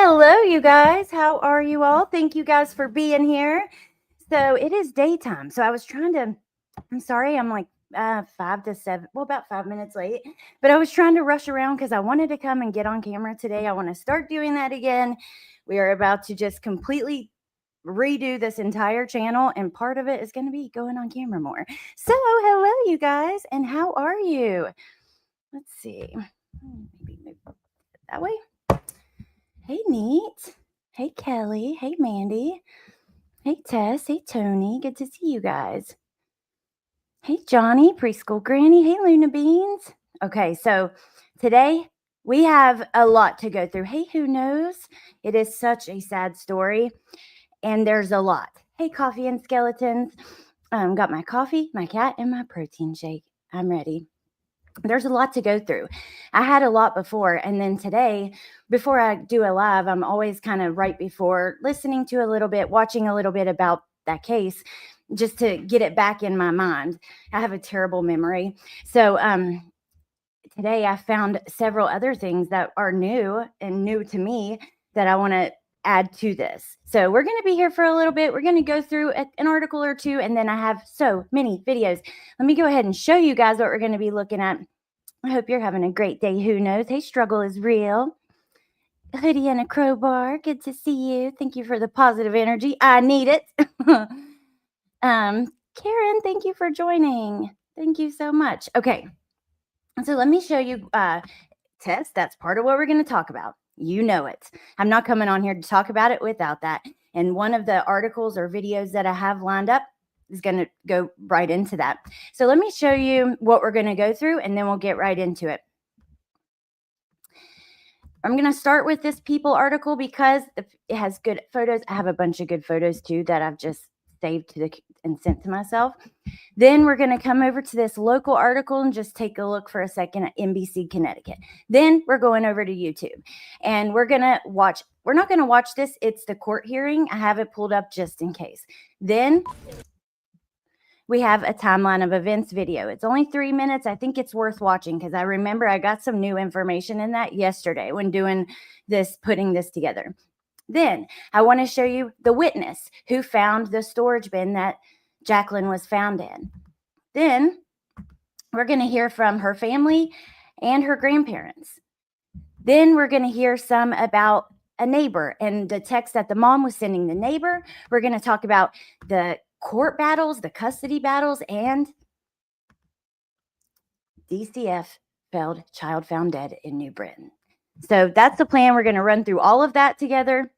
Hello, you guys. How are you all? Thank you guys for being here. So it is daytime. So I was trying to, I'm sorry, I'm like 5 to 7, well, about 5 minutes late, but I was trying to rush around because I wanted to come and get on camera today. I want to start doing that again. We are about to just completely redo this entire channel, and part of it is going to be going on camera more. So, hello, you guys, and how are you? Let's see. Maybe move that way. Hey, Neat. Hey, Kelly. Hey, Mandy. Hey, Tess. Hey, Tony. Good to see you guys. Hey, Johnny, preschool granny. Hey, Luna Beans. Okay, so today we have a lot to go through. Hey, who knows? It is such a sad story, and there's a lot. Hey, coffee and skeletons. Got my coffee, my cat, and my protein shake. I'm ready. There's a lot to go through. I had a lot before, and then today, before I do a live, I'm always kind of right before listening to a little bit, watching a little bit about that case, just to get it back in my mind. I have a terrible memory. So today I found several other things that are new and new to me that I want to add to this. So we're going to be here for a little bit. We're going to go through an article or two, and then I have so many videos. Let me go ahead and show you guys what we're going to be looking at. I hope you're having a great day. Who knows? Hey, struggle is real. Hoodie and a crowbar. Good to see you. Thank you for the positive energy. I need it. Karen, thank you for joining. Thank you so much. Okay. So let me show you Tess. That's part of what we're going to talk about. You know it. I'm not coming on here to talk about it without that. And one of the articles or videos that I have lined up is going to go right into that. So let me show you what we're going to go through, and then we'll get right into it. I'm going to start with this People article because it has good photos. I have a bunch of good photos too that I've just saved and sent to myself. Then we're going to come over to this local article and just take a look for a second at NBC Connecticut. Then we're going over to YouTube, and we're going to watch. We're not going to watch this. It's the court hearing. I have it pulled up just in case. Then we have a timeline of events video. It's only 3 minutes. I think it's worth watching because I remember I got some new information in that yesterday when doing this, putting this together. Then I want to show you the witness who found the storage bin that Jacqueline was found in. Then we're going to hear from her family and her grandparents. Then we're going to hear some about a neighbor and the text that the mom was sending the neighbor. We're going to talk about the court battles, the custody battles, and DCF child found dead in New Britain. So that's the plan. We're going to run through all of that together.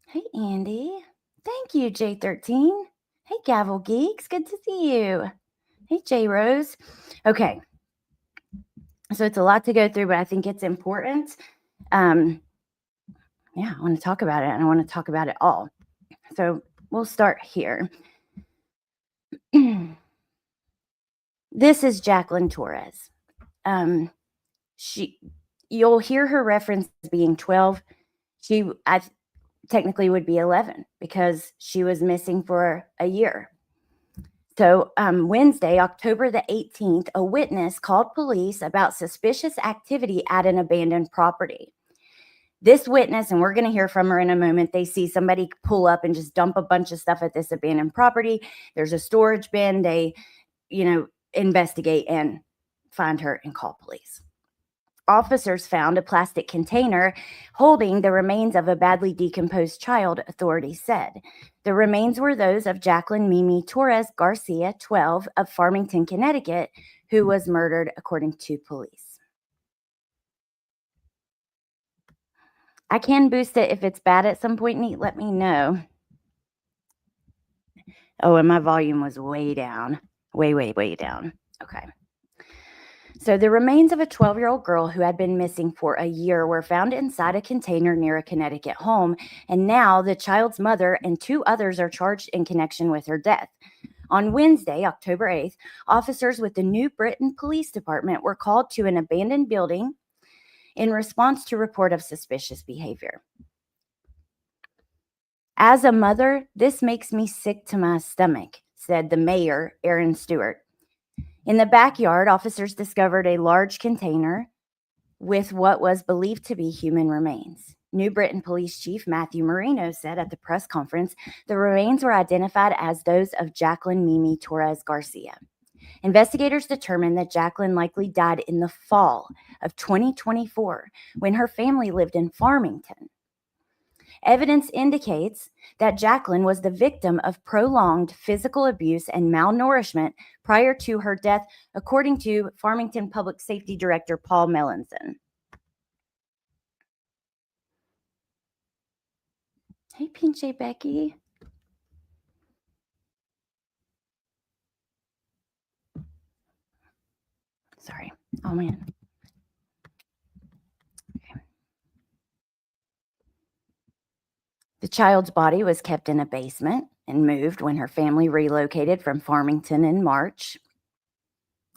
Hey, Andy. Thank you, J13. Hey, Gavel Geeks. Good to see you. Hey, J Rose. Okay. So it's a lot to go through, but I think it's important. Yeah, I want to talk about it, and I want to talk about it all. So we'll start here. This is Jacqueline Torres. You'll hear her reference as being 12. I technically would be 11 because she was missing for a year. So Wednesday, October the 18th, a witness called police about suspicious activity at an abandoned property. This witness, and we're going to hear from her in a moment, they see somebody pull up and just dump a bunch of stuff at this abandoned property. There's a storage bin. They, investigate and find her and call police. Officers found a plastic container holding the remains of a badly decomposed child, authorities said. The remains were those of Jacqueline Mimi Torres Garcia, 12, of Farmington, Connecticut, who was murdered, according to police. I can boost it if it's bad at some point, Neat. Let me know. Oh, and my volume was way down. Way down. Okay. So the remains of a 12-year-old girl who had been missing for a year were found inside a container near a Connecticut home, and now the child's mother and 2 others are charged in connection with her death. On Wednesday, October 8th, officers with the New Britain Police Department were called to an abandoned building in response to report of suspicious behavior. As a mother, this makes me sick to my stomach, said the mayor, Aaron Stewart. In the backyard, officers discovered a large container with what was believed to be human remains. New Britain Police Chief Matthew Marino said at the press conference the remains were identified as those of Jacqueline Mimi Torres Garcia. Investigators determined that Jacqueline likely died in the fall of 2024 when her family lived in Farmington. Evidence indicates that Jacqueline was the victim of prolonged physical abuse and malnourishment prior to her death, according to Farmington Public Safety Director Paul Melanson. Hey, Pinche Becky. Sorry. Oh, man. Okay. The child's body was kept in a basement and moved when her family relocated from Farmington in March.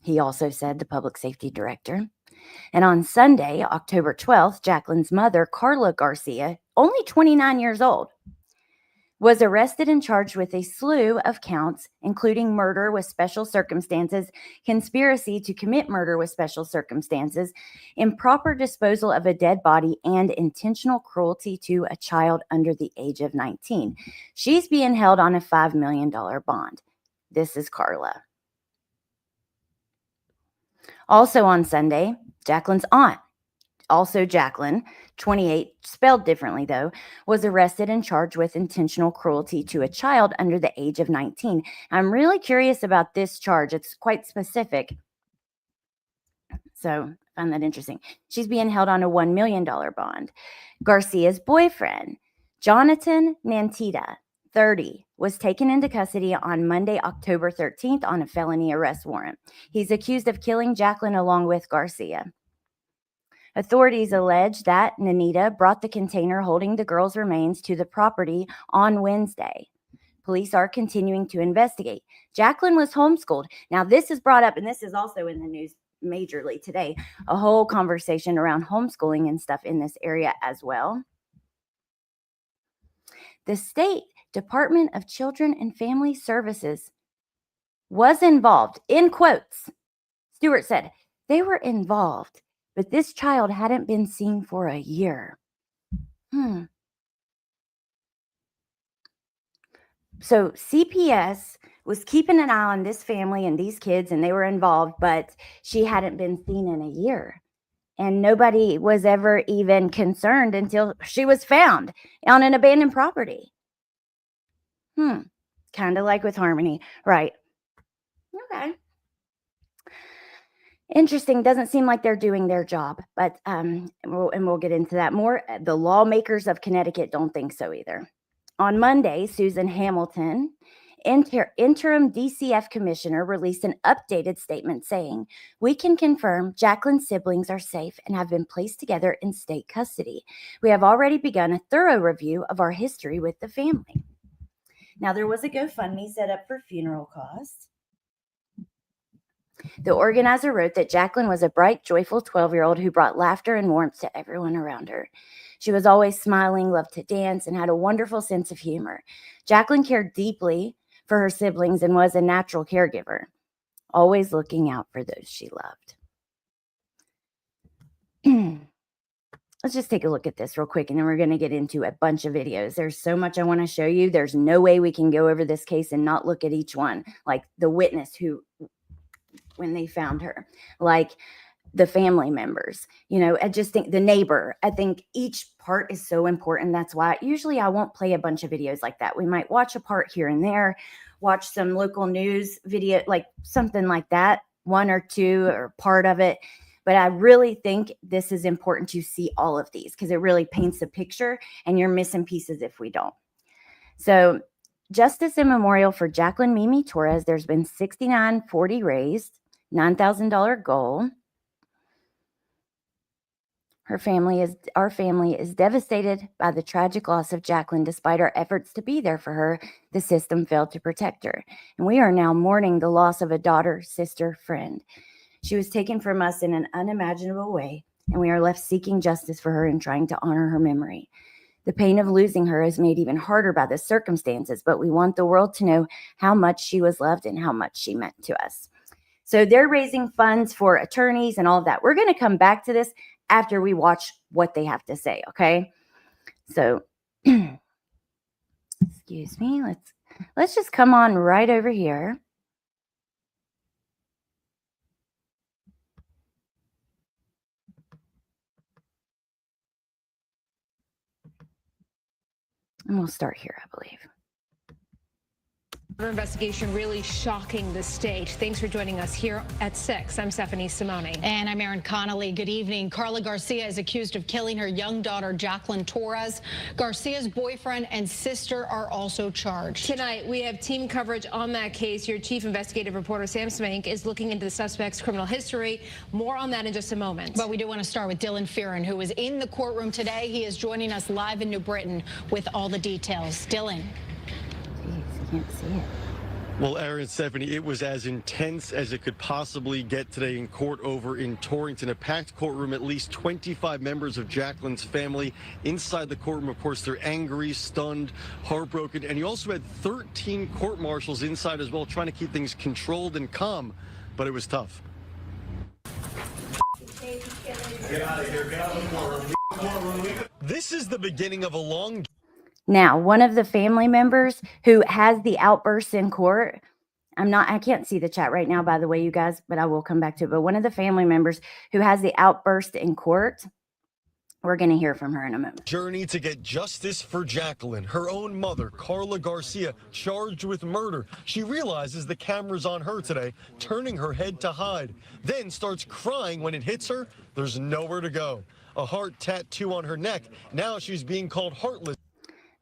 He also said, the public safety director. And on Sunday, October 12th, Jacqueline's mother, Carla Garcia, only 29 years old, was arrested and charged with a slew of counts, including murder with special circumstances, conspiracy to commit murder with special circumstances, improper disposal of a dead body, and intentional cruelty to a child under the age of 19. She's being held on a $5 million bond. This is Carla. Also on Sunday, Jacqueline's aunt, also Jacqueline, 28, spelled differently though, was arrested and charged with intentional cruelty to a child under the age of 19. I'm really curious about this charge. It's quite specific. So I find that interesting. She's being held on a $1 million bond. Garcia's boyfriend, Jonathan Nantita, 30, was taken into custody on Monday, October 13th on a felony arrest warrant. He's accused of killing Jacqueline along with Garcia. Authorities allege that Nanita brought the container holding the girl's remains to the property on Wednesday. Police are continuing to investigate. Jacqueline was homeschooled. Now, this is brought up, and this is also in the news majorly today, a whole conversation around homeschooling and stuff in this area as well. The State Department of Children and Family Services was involved, in quotes. Stewart said, they were involved, but this child hadn't been seen for a year. So CPS was keeping an eye on this family and these kids, and they were involved, but she hadn't been seen in a year. And nobody was ever even concerned until she was found on an abandoned property. Kind of like with Harmony, right? Okay. Interesting. Doesn't seem like they're doing their job, but we'll get into that more. The lawmakers of Connecticut don't think so either. On Monday, Susan Hamilton, interim DCF commissioner, released an updated statement saying, we can confirm Jacqueline's siblings are safe and have been placed together in state custody. We have already begun a thorough review of our history with the family. Now, there was a GoFundMe set up for funeral costs. The organizer wrote that Jacqueline was a bright, joyful 12-year-old who brought laughter and warmth to everyone around her. She was always smiling, loved to dance, and had a wonderful sense of humor. Jacqueline cared deeply for her siblings and was a natural caregiver, always looking out for those she loved. Let's just take a look at this real quick, and then we're going to get into a bunch of videos. There's so much I want to show you. There's no way we can go over this case and not look at each one, like the witness who, when they found her, like the family members, I just think the neighbor, I think each part is so important. That's why usually I won't play a bunch of videos like that. We might watch a part here and there, watch some local news video, like something like that, one or two or part of it. But I really think this is important to see all of these because it really paints a picture, and you're missing pieces if we don't. So justice and memorial for Jacqueline Mimi Torres. There's been $69.40 raised, $9,000 goal. Our family is devastated by the tragic loss of Jacqueline. Despite our efforts to be there for her, the system failed to protect her. And we are now mourning the loss of a daughter, sister, friend. She was taken from us in an unimaginable way, and we are left seeking justice for her and trying to honor her memory. The pain of losing her is made even harder by the circumstances, but we want the world to know how much she was loved and how much she meant to us. So they're raising funds for attorneys and all of that. We're going to come back to this after we watch what they have to say, okay? So excuse me, let's just come on right over here. And we'll start here, I believe. Our investigation really shocking the state. Thanks for joining us here at 6. I'm Stephanie Simone. And I'm Erin Connolly. Good evening. Carla Garcia is accused of killing her young daughter, Jacqueline Torres. Garcia's boyfriend and sister are also charged. Tonight, we have team coverage on that case. Your chief investigative reporter, Sam Smank, is looking into the suspect's criminal history. More on that in just a moment. But we do want to start with Dylan Fearon, who is in the courtroom today. He is joining us live in New Britain with all the details. Dylan. Jeez, can't see it. Well, Erin, Stephanie, it was as intense as it could possibly get today in court over in Torrington. A packed courtroom, at least 25 members of Jacqueline's family inside the courtroom. Of course, they're angry, stunned, heartbroken. And you also had 13 court marshals inside as well, trying to keep things controlled and calm. But it was tough. Get out of here. Get out of the courtroom. This is the beginning of a long... Now, one of the family members who has the outburst in court, I can't see the chat right now, by the way, you guys, but I will come back to it. But one of the family members who has the outburst in court, we're going to hear from her in a moment. Journey to get justice for Jacqueline, her own mother, Carla Garcia, charged with murder. She realizes the camera's on her today, turning her head to hide, then starts crying when it hits her. There's nowhere to go. A heart tattoo on her neck. Now she's being called heartless.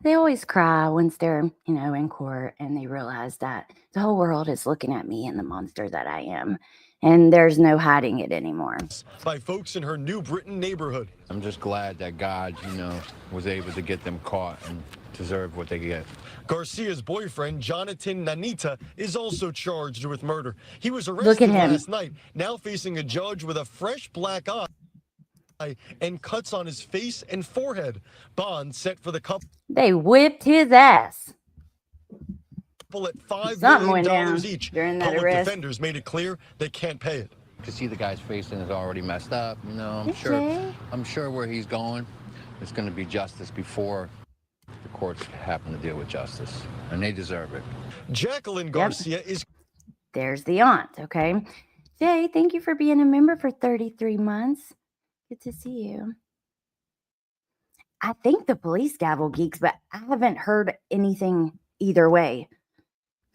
They always cry once they're, in court and they realize that the whole world is looking at me and the monster that I am. And there's no hiding it anymore. By folks in her New Britain neighborhood. I'm just glad that God, was able to get them caught and deserve what they get. Garcia's boyfriend, Jonathan Nanita, is also charged with murder. He was arrested last night, now facing a judge with a fresh black eye and cuts on his face and forehead. Bond set for the couple. They whipped his ass. At $5 Something went million down each. during that Public arrest. defenders made it clear they can't pay it. To see the guy's face and is already messed up, I'm sure where he's going, it's going to be justice before the courts happen to deal with justice, and they deserve it. Jacqueline Garcia is. There's the aunt, okay? Jay, thank you for being a member for 33 months. Good to see you. I think the police gavel geeks, but I haven't heard anything either way.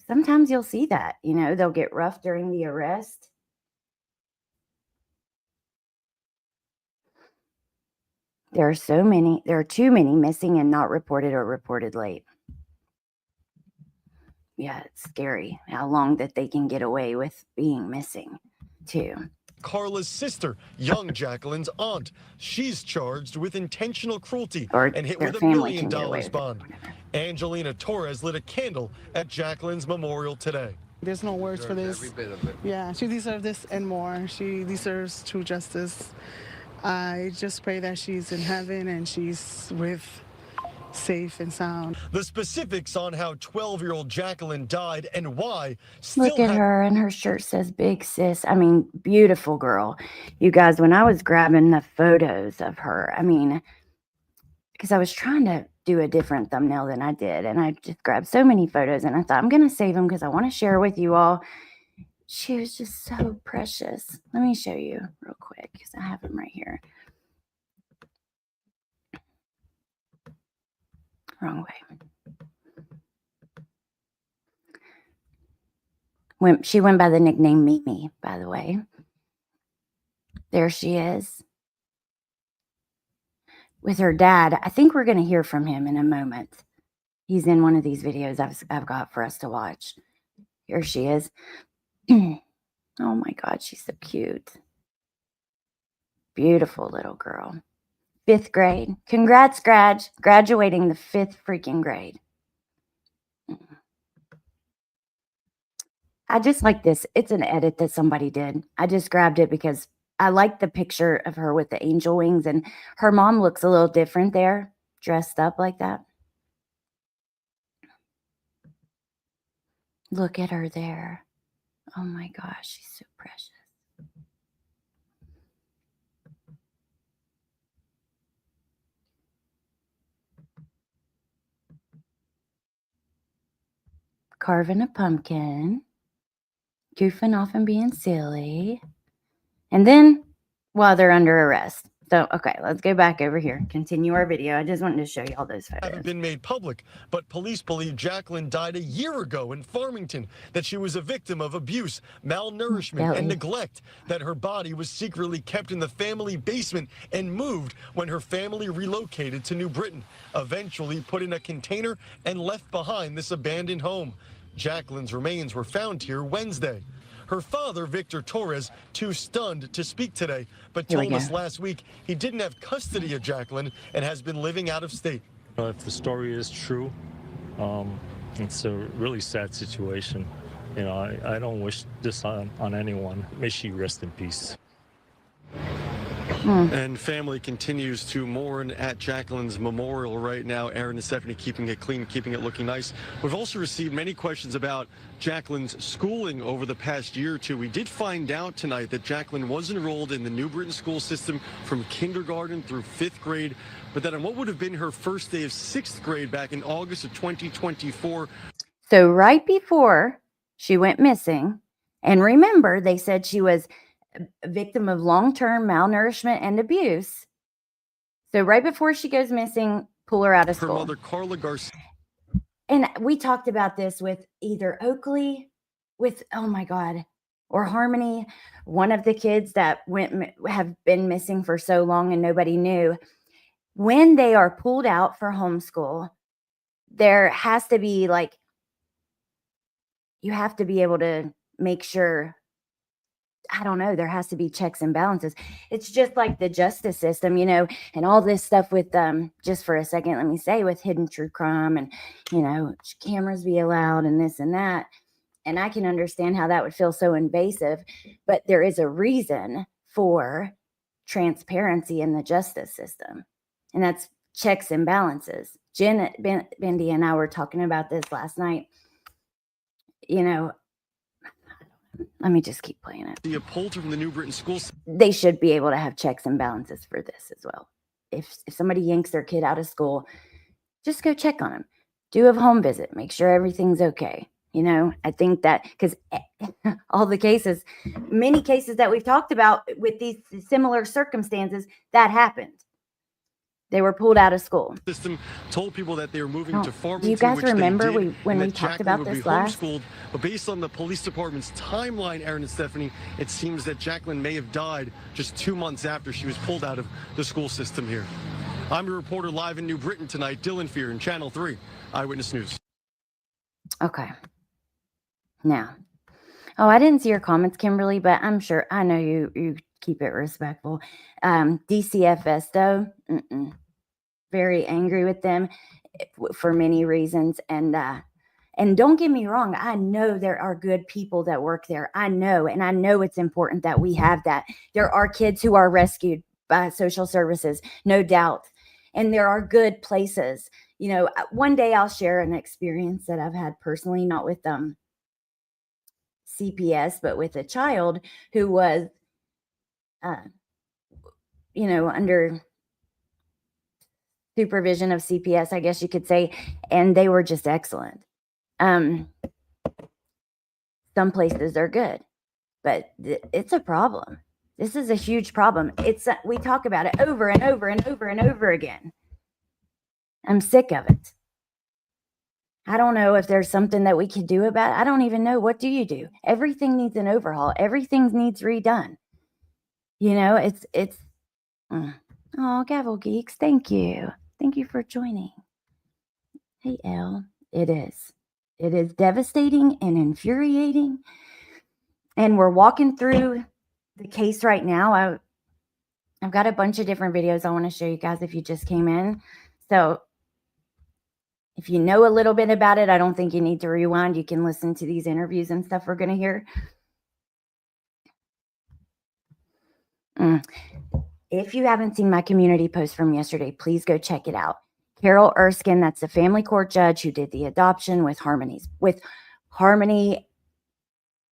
Sometimes you'll see that, they'll get rough during the arrest. There are too many missing and not reported or reported late. Yeah, it's scary how long that they can get away with being missing, too. Carla's sister, young Jacqueline's aunt. She's charged with intentional cruelty and hit with a $1 million bond. Angelina Torres lit a candle at Jacqueline's memorial today. There's no words for this. Every bit of it. Yeah, she deserves this and more. She deserves true justice. I just pray that she's in heaven and she's safe and sound. The specifics on how 12-year-old Jacqueline died and why still Look at her, and her shirt says big sis. Beautiful girl. You guys, when I was grabbing the photos of her, because I was trying to do a different thumbnail than I did, and I just grabbed so many photos, and I thought I'm going to save them because I want to share with you all. She was just so precious. Let me show you real quick because I have them right here. Wrong way. She went by the nickname Mimi, by the way. There she is. With her dad. I think we're going to hear from him in a moment. He's in one of these videos I've got for us to watch. Here she is. Oh my God, she's so cute. Beautiful little girl. 5th grade. Congrats, graduating the 5th freaking grade. I just like this. It's an edit that somebody did. I just grabbed it because I like the picture of her with the angel wings, and her mom looks a little different there, dressed up like that. Look at her there. Oh my gosh, she's so precious. carving a pumpkin, goofing off and being silly. And then, while they're under arrest. So, okay, let's go back over here. Continue our video. I just wanted to show you all those Haven't photos. been made public, but police believe Jacqueline died a year ago in Farmington, that she was a victim of abuse, malnourishment, Belly. and neglect, that her body was secretly kept in the family basement and moved when her family relocated to New Britain, eventually put in a container and left behind this abandoned home. Jacqueline's remains were found here Wednesday. Her father, Victor Torres, too stunned to speak today, but Here we told us go. last week he didn't have custody of Jacqueline and has been living out of state. If the story is true, it's a really sad situation. You know, I don't wish this on anyone. May she rest in peace. And family continues to mourn at Jacqueline's memorial right now. Aaron and Stephanie keeping it clean, keeping it looking nice. We've also received many questions about Jacqueline's schooling over the past year or two. We did find out tonight that Jacqueline was enrolled in the New Britain school system from kindergarten through 5th grade, but that on what would have been her first day of 6th grade back in August of 2024, So, right before she went missing, and remember, they said she was a victim of long-term malnourishment and abuse. So, right before she goes missing, pull her out of her school. mother, Carla Garcia, And we talked about this with either Oakley, oh my God, or Harmony, one of the kids that have been missing for so long and nobody knew. When they are pulled out for homeschool, there has to be you have to be able to make sure, I don't know, there has to be checks and balances. It's just like the justice system, and all this stuff with, just for a second, let me say, with hidden true crime and, cameras be allowed and this and that. And I can understand how that would feel so invasive, but there is a reason for transparency in the justice system. And that's checks and balances. Jen Bendy and I were talking about this last night. Let me just keep playing it. pulled her from the New Britain school. They should be able to have checks and balances for this as well. If somebody yanks their kid out of school, just go check on them. Do a home visit. Make sure everything's okay. I think that because all the cases, many cases that we've talked about with these similar circumstances, that happened. They were pulled out of school. System told people that they were moving Oh, to Farmington. do you guys which they remember did, when and we that talked Jacqueline about would be this last? homeschooled. But based on the police department's timeline, Aaron and Stephanie, it seems that Jacqueline may have died just 2 months after she was pulled out of the school system here. I'm your reporter live in New Britain tonight, Dylan Fear in Channel 3 Eyewitness News. Okay. Now, I didn't see your comments, Kimberly, but I'm sure I know you keep it respectful. DCFS though, very angry with them for many reasons, and don't get me wrong, I know there are good people that work there. I know it's important that we have that. There are kids who are rescued by social services, no doubt, and there are good places. One day I'll share an experience that I've had personally, not with CPS, but with a child who was, under supervision of CPS, I guess you could say, and they were just excellent. Some places are good, but it's a problem. This is a huge problem. We talk about it over and over and over and over again. I'm sick of it. I don't know if there's something that we could do about it. I don't even know. What do you do? Everything needs an overhaul. Everything needs redone. Oh, Gavel Geeks, thank you. Thank you for joining. Hey, Elle. It is. It is devastating and infuriating. And we're walking through the case right now. I've got a bunch of different videos I want to show you guys if you just came in. So if you know a little bit about it, I don't think you need to rewind. You can listen to these interviews and stuff we're going to hear. If you haven't seen my community post from yesterday, please go check it out. Carol Erskine, that's the family court judge who did the adoption with Harmony.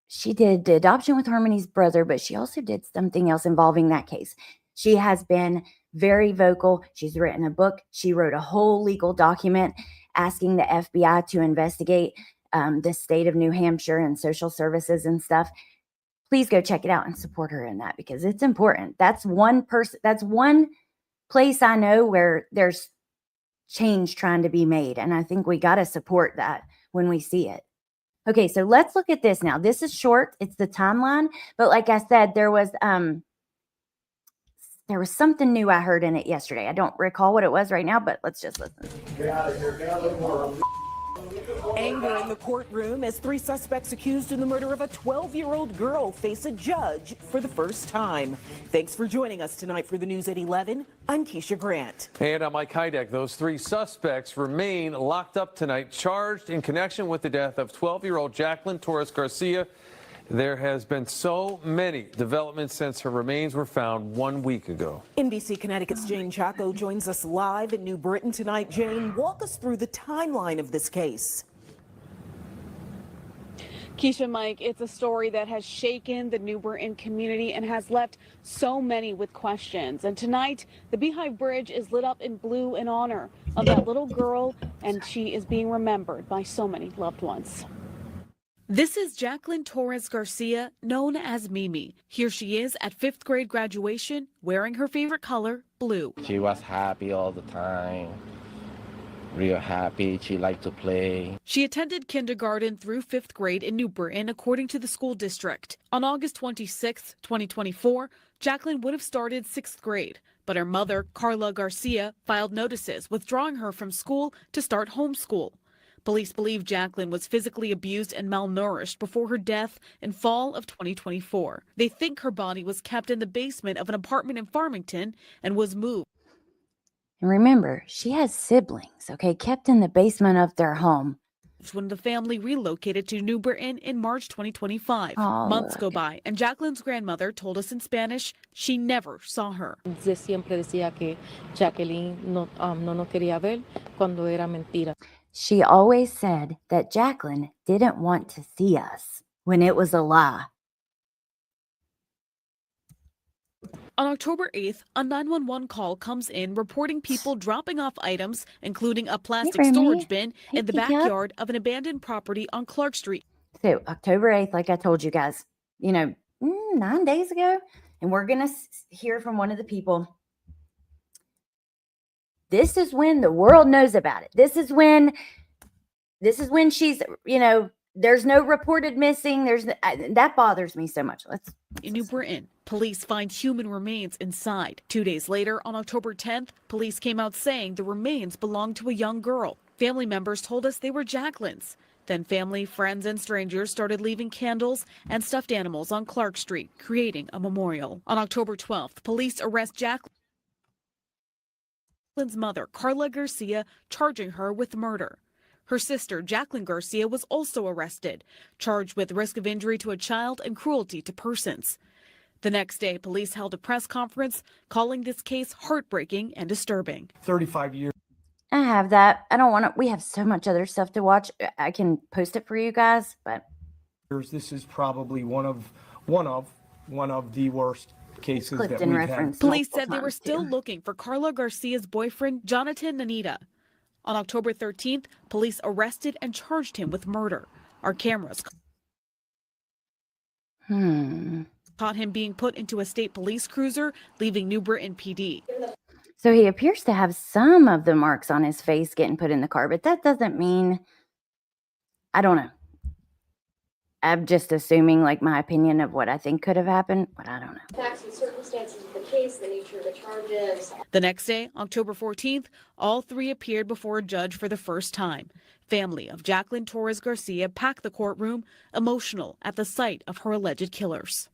She did the adoption with Harmony's brother, but she also did something else involving that case. She has been very vocal. She's written a book. She wrote a whole legal document asking the FBI to investigate the state of New Hampshire and social services and stuff. Please go check it out and support her in that, because it's important. That's one person. That's one place I know where there's change trying to be made. And I think we got to support that when we see it. Okay, so let's look at this now. This is short. It's the timeline. But like I said, there was something new I heard in it yesterday. I don't recall what it was right now, but let's just listen. Get out of here. Get out of the Anger in the courtroom as 3 suspects accused in the murder of a 12-year-old girl face a judge for the first time. Thanks for joining us tonight for the news at 11. I'm Keisha Grant. And I'm Mike Hydek. Those 3 suspects remain locked up tonight, charged in connection with the death of 12-year-old Jacqueline Torres Garcia. There has been so many developments since her remains were found 1 week ago. NBC Connecticut's Jane Chaco joins us live in New Britain tonight. Jane, walk us through the timeline of this case. Keisha, Mike, it's a story that has shaken the New Britain community and has left so many with questions. And tonight, the Beehive Bridge is lit up in blue in honor of that little girl, and she is being remembered by so many loved ones. This is Jacqueline Torres Garcia, known as Mimi. Here she is at 5th grade graduation, wearing her favorite color, blue. She was happy all the time. Real happy. She liked to play. She attended kindergarten through 5th grade in New Britain, according to the school district. On August 26, 2024, Jacqueline would have started 6th grade, but her mother, Carla Garcia, filed notices withdrawing her from school to start homeschool. Police believe Jacqueline was physically abused and malnourished before her death in fall of 2024. They think her body was kept in the basement of an apartment in Farmington and was moved. And remember, she has siblings, okay, kept in the basement of their home. When the family relocated to New Britain in March 2025. Oh, Months go by, and Jacqueline's grandmother told us in Spanish she never saw her. Siempre decía que Jacqueline no nos quería ver cuando era mentira. She always said that Jacqueline didn't want to see us when it was a lie. On October 8th, a 911 call comes in reporting people dropping off items, including a plastic storage bin, in the backyard of an abandoned property on Clark Street. So October 8th, like I told you guys, 9 days ago, and we're going to hear from one of the people. This is when the world knows about it. This is when she's, there's no reported missing. That bothers me so much. In New Britain, police find human remains inside. 2 days later, on October 10th, police came out saying the remains belonged to a young girl. Family members told us they were Jacqueline's. Then family, friends, and strangers started leaving candles and stuffed animals on Clark Street, creating a memorial. On October 12th, police arrest Jacqueline's mother, Carla Garcia, charging her with murder. Her sister, Jacqueline Garcia, was also arrested, charged with risk of injury to a child and cruelty to persons. The next day, police held a press conference calling this case heartbreaking and disturbing. 35 years. I have that. I don't want to. We have so much other stuff to watch. I can post it for you guys, but This is probably one of the worst cases that Clifton we've reference. had. Police said they were still looking for Carla Garcia's boyfriend, Jonathan Nanita. On October 13th, police arrested and charged him with murder. Our cameras caught him being put into a state police cruiser, leaving New Britain PD. So he appears to have some of the marks on his face getting put in the car, but that doesn't mean, I don't know. I'm just assuming like my opinion of what I think could have happened, but I don't know. Facts and circumstances of the case, the nature of the charges. The next day, October 14th, all 3 appeared before a judge for the first time. Family of Jacqueline Torres Garcia packed the courtroom, emotional at the sight of her alleged killers.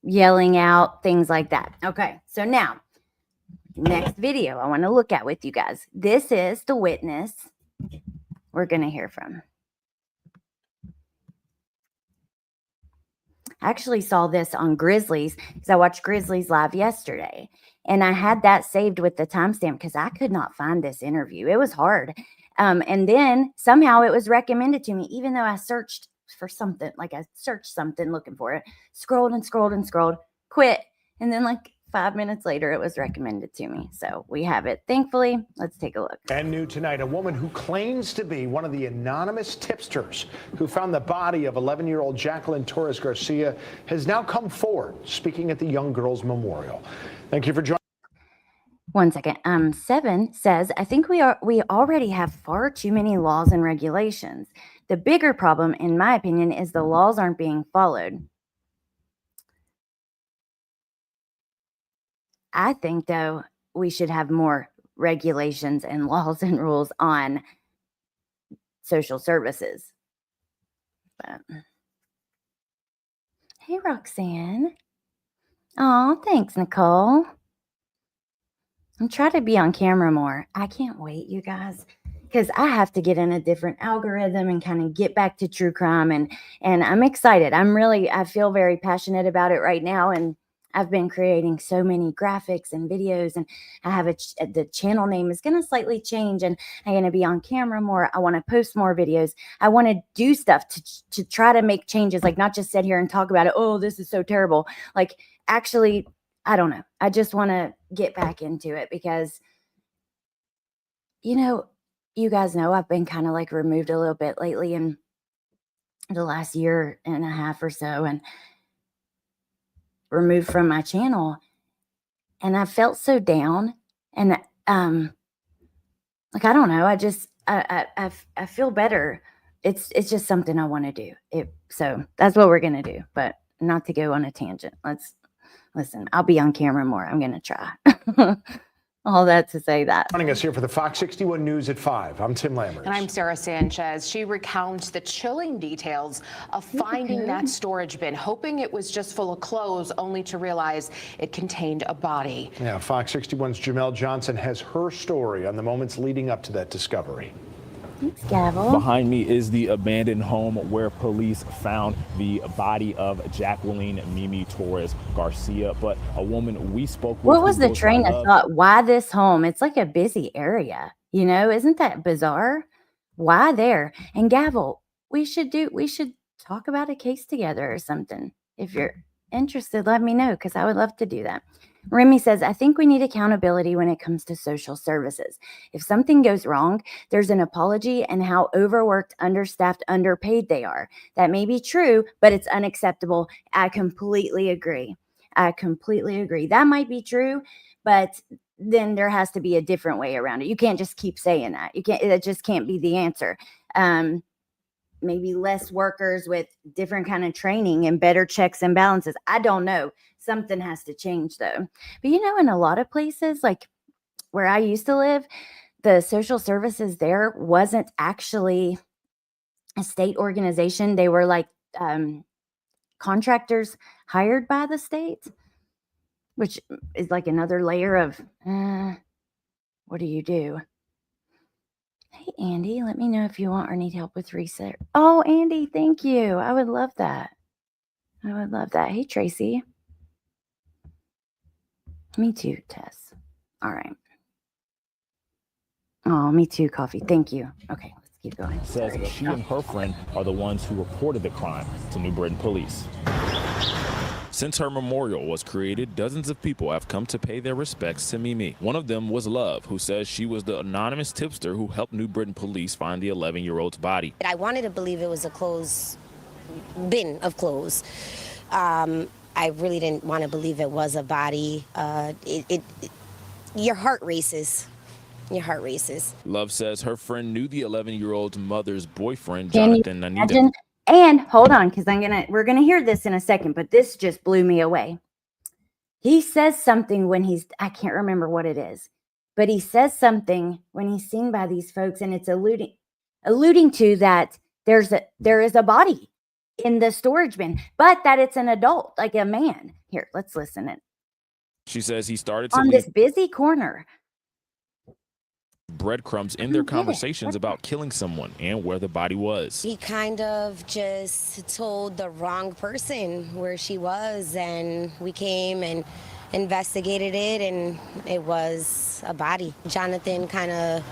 Yelling out, things like that. Okay, so now, next video I want to look at with you guys. This is the witness we're going to hear from. I actually saw this on Grizzlies because I watched Grizzlies live yesterday. And I had that saved with the timestamp because I could not find this interview. It was hard. And then somehow it was recommended to me, even though I searched for something, like I searched something looking for it, scrolled and scrolled and scrolled, quit. And then like 5 minutes later, it was recommended to me. So we have it. Thankfully, let's take a look. And new tonight, a woman who claims to be one of the anonymous tipsters who found the body of 11-year-old Jacqueline Torres Garcia has now come forward, speaking at the young girl's memorial. Thank you for joining. 1 second. 7 says, I think we already have far too many laws and regulations. The bigger problem, in my opinion, is the laws aren't being followed. I think, though, we should have more regulations and laws and rules on social services. But, hey, Roxanne. Oh, thanks, Nicole. I'm trying to be on camera more. I can't wait, you guys, because I have to get in a different algorithm and kind of get back to true crime. And I'm excited. I feel very passionate about it right now. And I've been creating so many graphics and videos, and I have the channel name is going to slightly change, and I'm going to be on camera more. I want to post more videos. I want to do stuff to try to make changes, like not just sit here and talk about it. Oh, this is so terrible. Like, actually, I don't know. I just want to get back into it because, you guys know I've been kind of like removed a little bit lately in the last year and a half or so, and removed from my channel. And I felt so down. And like, I don't know. I feel better. It's just something I want to do. So that's what we're going to do, but not to go on a tangent. Listen, I'll be on camera more. I'm going to try. All that to say that. Joining us here for the Fox 61 News at 5. I'm Tim Lammers. And I'm Sarah Sanchez. She recounts the chilling details of finding that storage bin, hoping it was just full of clothes, only to realize it contained a body. Yeah, Fox 61's Jamel Johnson has her story on the moments leading up to that discovery. Thanks, Gavel. Behind me is the abandoned home where police found the body of Jacqueline Mimi Torres Garcia. But a woman we spoke with. What was the train of thought? Why this home? It's like a busy area. Isn't that bizarre? Why there? And Gavel, we should talk about a case together or something. If you're interested, let me know, because I would love to do that. Remy says, I think we need accountability when it comes to social services. If something goes wrong, there's an apology and how overworked, understaffed, underpaid they are. That may be true, but it's unacceptable. I completely agree. That might be true, but then there has to be a different way around it. You can't just keep saying that. It just can't be the answer. Maybe less workers with different kind of training and better checks and balances. I don't know. Something has to change, though. But in a lot of places, like where I used to live, the social services there wasn't actually a state organization. They were like contractors hired by the state, which is like another layer of what do you do? Hey, Andy, let me know if you want or need help with research. Oh, Andy, thank you. I would love that. Hey, Tracy. Me too, Tess. All right. Oh, me too, Coffee. Thank you. Okay, let's keep going. Says she and her friend are the ones who reported the crime to New Britain police. Since her memorial was created, dozens of people have come to pay their respects to Mimi. One of them was Love, who says she was the anonymous tipster who helped New Britain police find the 11-year-old's body. I wanted to believe it was a clothes bin of clothes. I really didn't want to believe it was a body. Your heart races. Love says her friend knew the 11-year-old's mother's boyfriend, Jonathan Nanita. And hold on, because we're gonna hear this in a second, but this just blew me away. He says something when I can't remember what it is, but he says something when he's seen by these folks, and it's alluding to that there is a body in the storage bin, but that it's an adult, like a man. Here, let's listen in. She says he started to on this busy corner. Breadcrumbs in their conversations about killing someone and where the body was. He kind of just told the wrong person where she was, and we came and investigated it, and it was a body. Jonathan kind of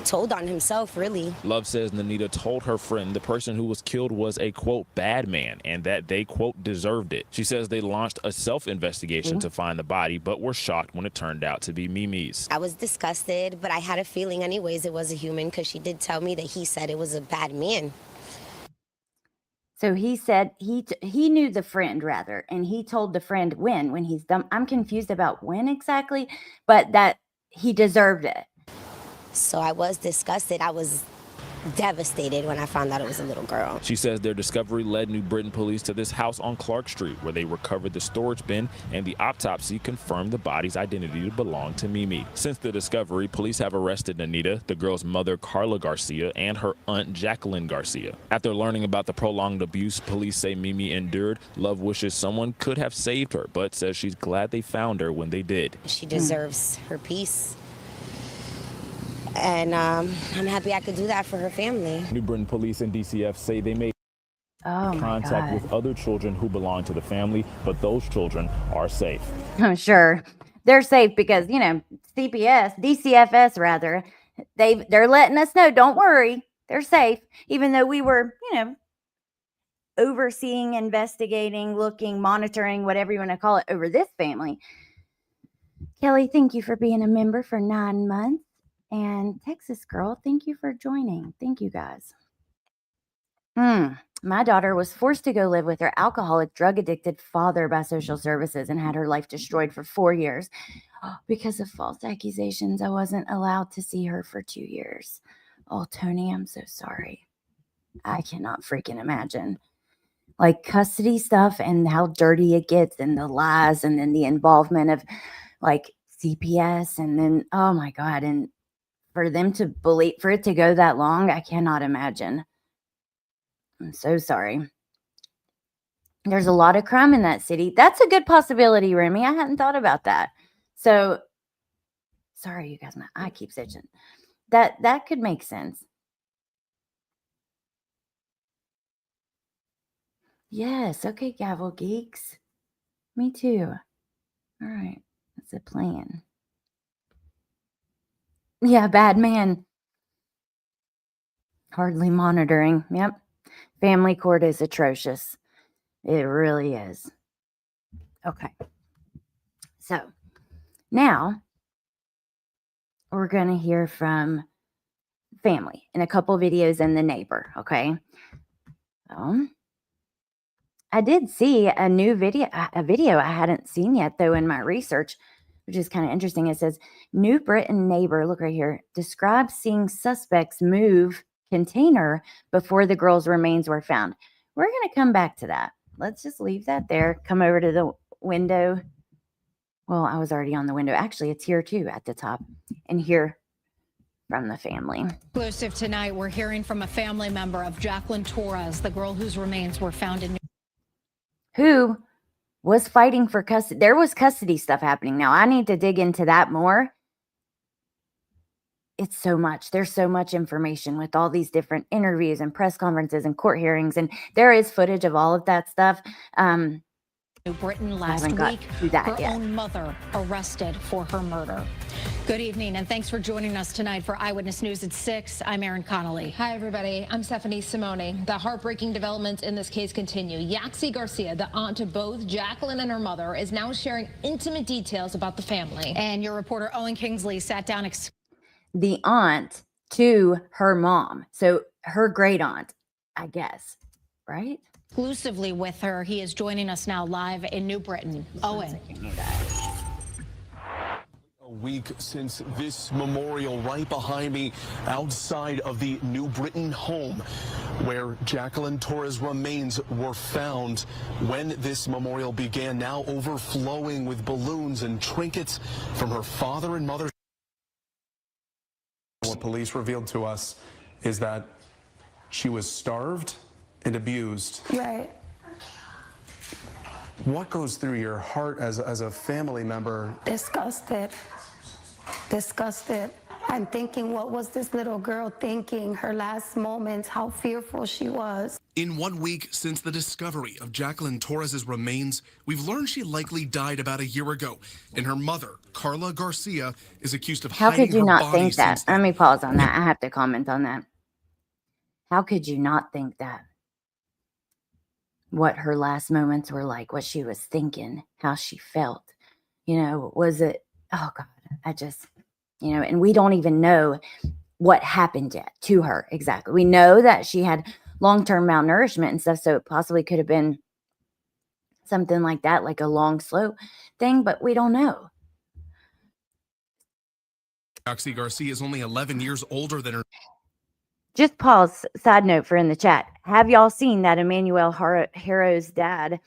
told on himself, really. Love says Nanita told her friend the person who was killed was a, quote, bad man and that they, quote, deserved it. She says they launched a self-investigation to find the body, but were shocked when it turned out to be Mimi's. I was disgusted, but I had a feeling anyways it was a human because she did tell me that he said it was a bad man. So he said he knew the friend rather, and he told the friend when he's done. I'm confused about when exactly, but that he deserved it. So I was disgusted. I was devastated when I found out it was a little girl. She says their discovery led New Britain police to this house on Clark Street where they recovered the storage bin, and the autopsy confirmed the body's identity to belong to Mimi. Since the discovery, police have arrested Nanita, the girl's mother Carla Garcia, and her aunt Jacqueline Garcia. After learning about the prolonged abuse police say Mimi endured, Love wishes someone could have saved her, but says she's glad they found her when they did. She deserves her peace. And I'm happy I could do that for her family. New Britain police and DCF say they made contact with other children who belong to the family, but those children are safe. I'm sure they're safe because, you know, DCFS rather, they're letting us know, don't worry, they're safe, even though we were, you know, overseeing, investigating, looking, monitoring, whatever you want to call it, over this family. Kelly, thank you for being a member for 9 months. And Texas Girl, thank you for joining. Thank you, guys. My daughter was forced to go live with her alcoholic, drug-addicted father by social services and had her life destroyed for 4 years. Because of false accusations, I wasn't allowed to see her for 2 years. Oh, Tony, I'm so sorry. I cannot freaking imagine. Like custody stuff and how dirty it gets and the lies and then the involvement of like CPS and then, oh my God, and for them to believe, for it to go that long, I cannot imagine. I'm so sorry. There's a lot of crime in that city. That's a good possibility, Remy. I hadn't thought about that. So, sorry, you guys, my eye keeps itching. That could make sense. Yes. Okay, Gavel Geeks. Me too. All right. That's a plan. Yeah, bad man. Hardly monitoring. Yep. Family court is atrocious. It really is. Okay. So now we're going to hear from family in a couple videos and the neighbor. Okay. I did see a new video, I hadn't seen yet though in my research, which is kind of interesting. It says, New Britain neighbor, look right here, describes seeing suspects move container before the girl's remains were found. We're going to come back to that. Let's just leave that there. Come over to the window. Well, I was already on the window. Actually, it's here too at the top and hear from the family. Exclusive tonight, we're hearing from a family member of Jacqueline Torres, the girl whose remains were found in who was fighting for custody. There was custody stuff happening. Now, I need to dig into that more. It's so much. There's so much information with all these different interviews and press conferences and court hearings. And there is footage of all of that stuff. New Britain last week, her own mother arrested for her murder. Good evening, and thanks for joining us tonight for Eyewitness News at 6. I'm Erin Connolly. Hi, everybody. I'm Stephanie Simone. The heartbreaking developments in this case continue. Yaxie Garcia, the aunt to both Jacqueline and her mother, is now sharing intimate details about the family. And your reporter Owen Kingsley sat down. The aunt to her mom. So her great aunt, I guess, right? Exclusively with her. He is joining us now live in New Britain. Owen. A week since this memorial right behind me outside of the New Britain home where Jacqueline Torres' remains were found when this memorial began, now overflowing with balloons and trinkets from her father and mother. What police revealed to us is that she was starved and abused. Right. What goes through your heart as a family member? Disgusted. I'm thinking, what was this little girl thinking? Her last moments, how fearful she was. In 1 week since the discovery of Jacqueline Torres's remains, we've learned she likely died about a year ago, and her mother, Carla Garcia, is accused of How hiding could you her not body think that? since then. Let me pause on that. I have to comment on that. How could you not think that? What her last moments were like, what she was thinking, how she felt. Was it, oh God, and we don't even know what happened yet to her exactly. We know that she had long-term malnourishment and stuff, so it possibly could have been something like that, like a long, slow thing, but we don't know. Yaxie Garcia is only 11 years older than her. Just pause, side note for in the chat. Have y'all seen that Emmanuel Harrow's dad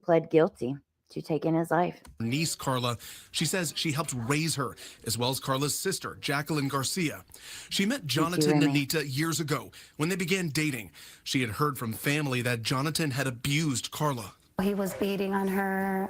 pled guilty to taking his life? Niece Carla. She says she helped raise her, as well as Carla's sister, Jacqueline Garcia. She met Jonathan and Anita years ago when they began dating. She had heard from family that Jonathan had abused Carla. He was beating on her,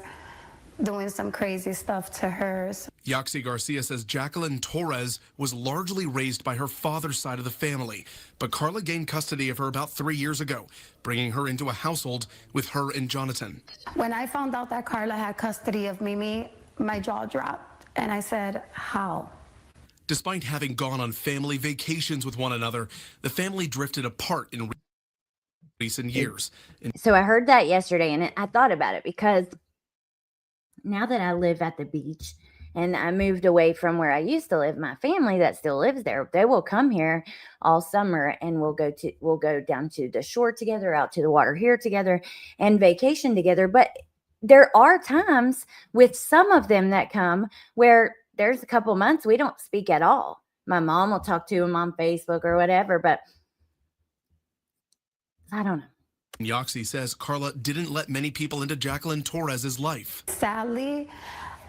doing some crazy stuff to her. Yaxie Garcia says Jacqueline Torres was largely raised by her father's side of the family, but Carla gained custody of her about 3 years ago, bringing her into a household with her and Jonathan. When I found out that Carla had custody of Mimi, my jaw dropped, and I said, how? Despite having gone on family vacations with one another, the family drifted apart in recent years. So I heard that yesterday, and I thought about it because now that I live at the beach and I moved away from where I used to live, my family that still lives there, they will come here all summer and we'll go down to the shore together, out to the water here together and vacation together. But there are times with some of them that come where there's a couple months we don't speak at all. My mom will talk to him on Facebook or whatever, but I don't know. Yaxie says Carla didn't let many people into Jacqueline Torres's life. Sadly,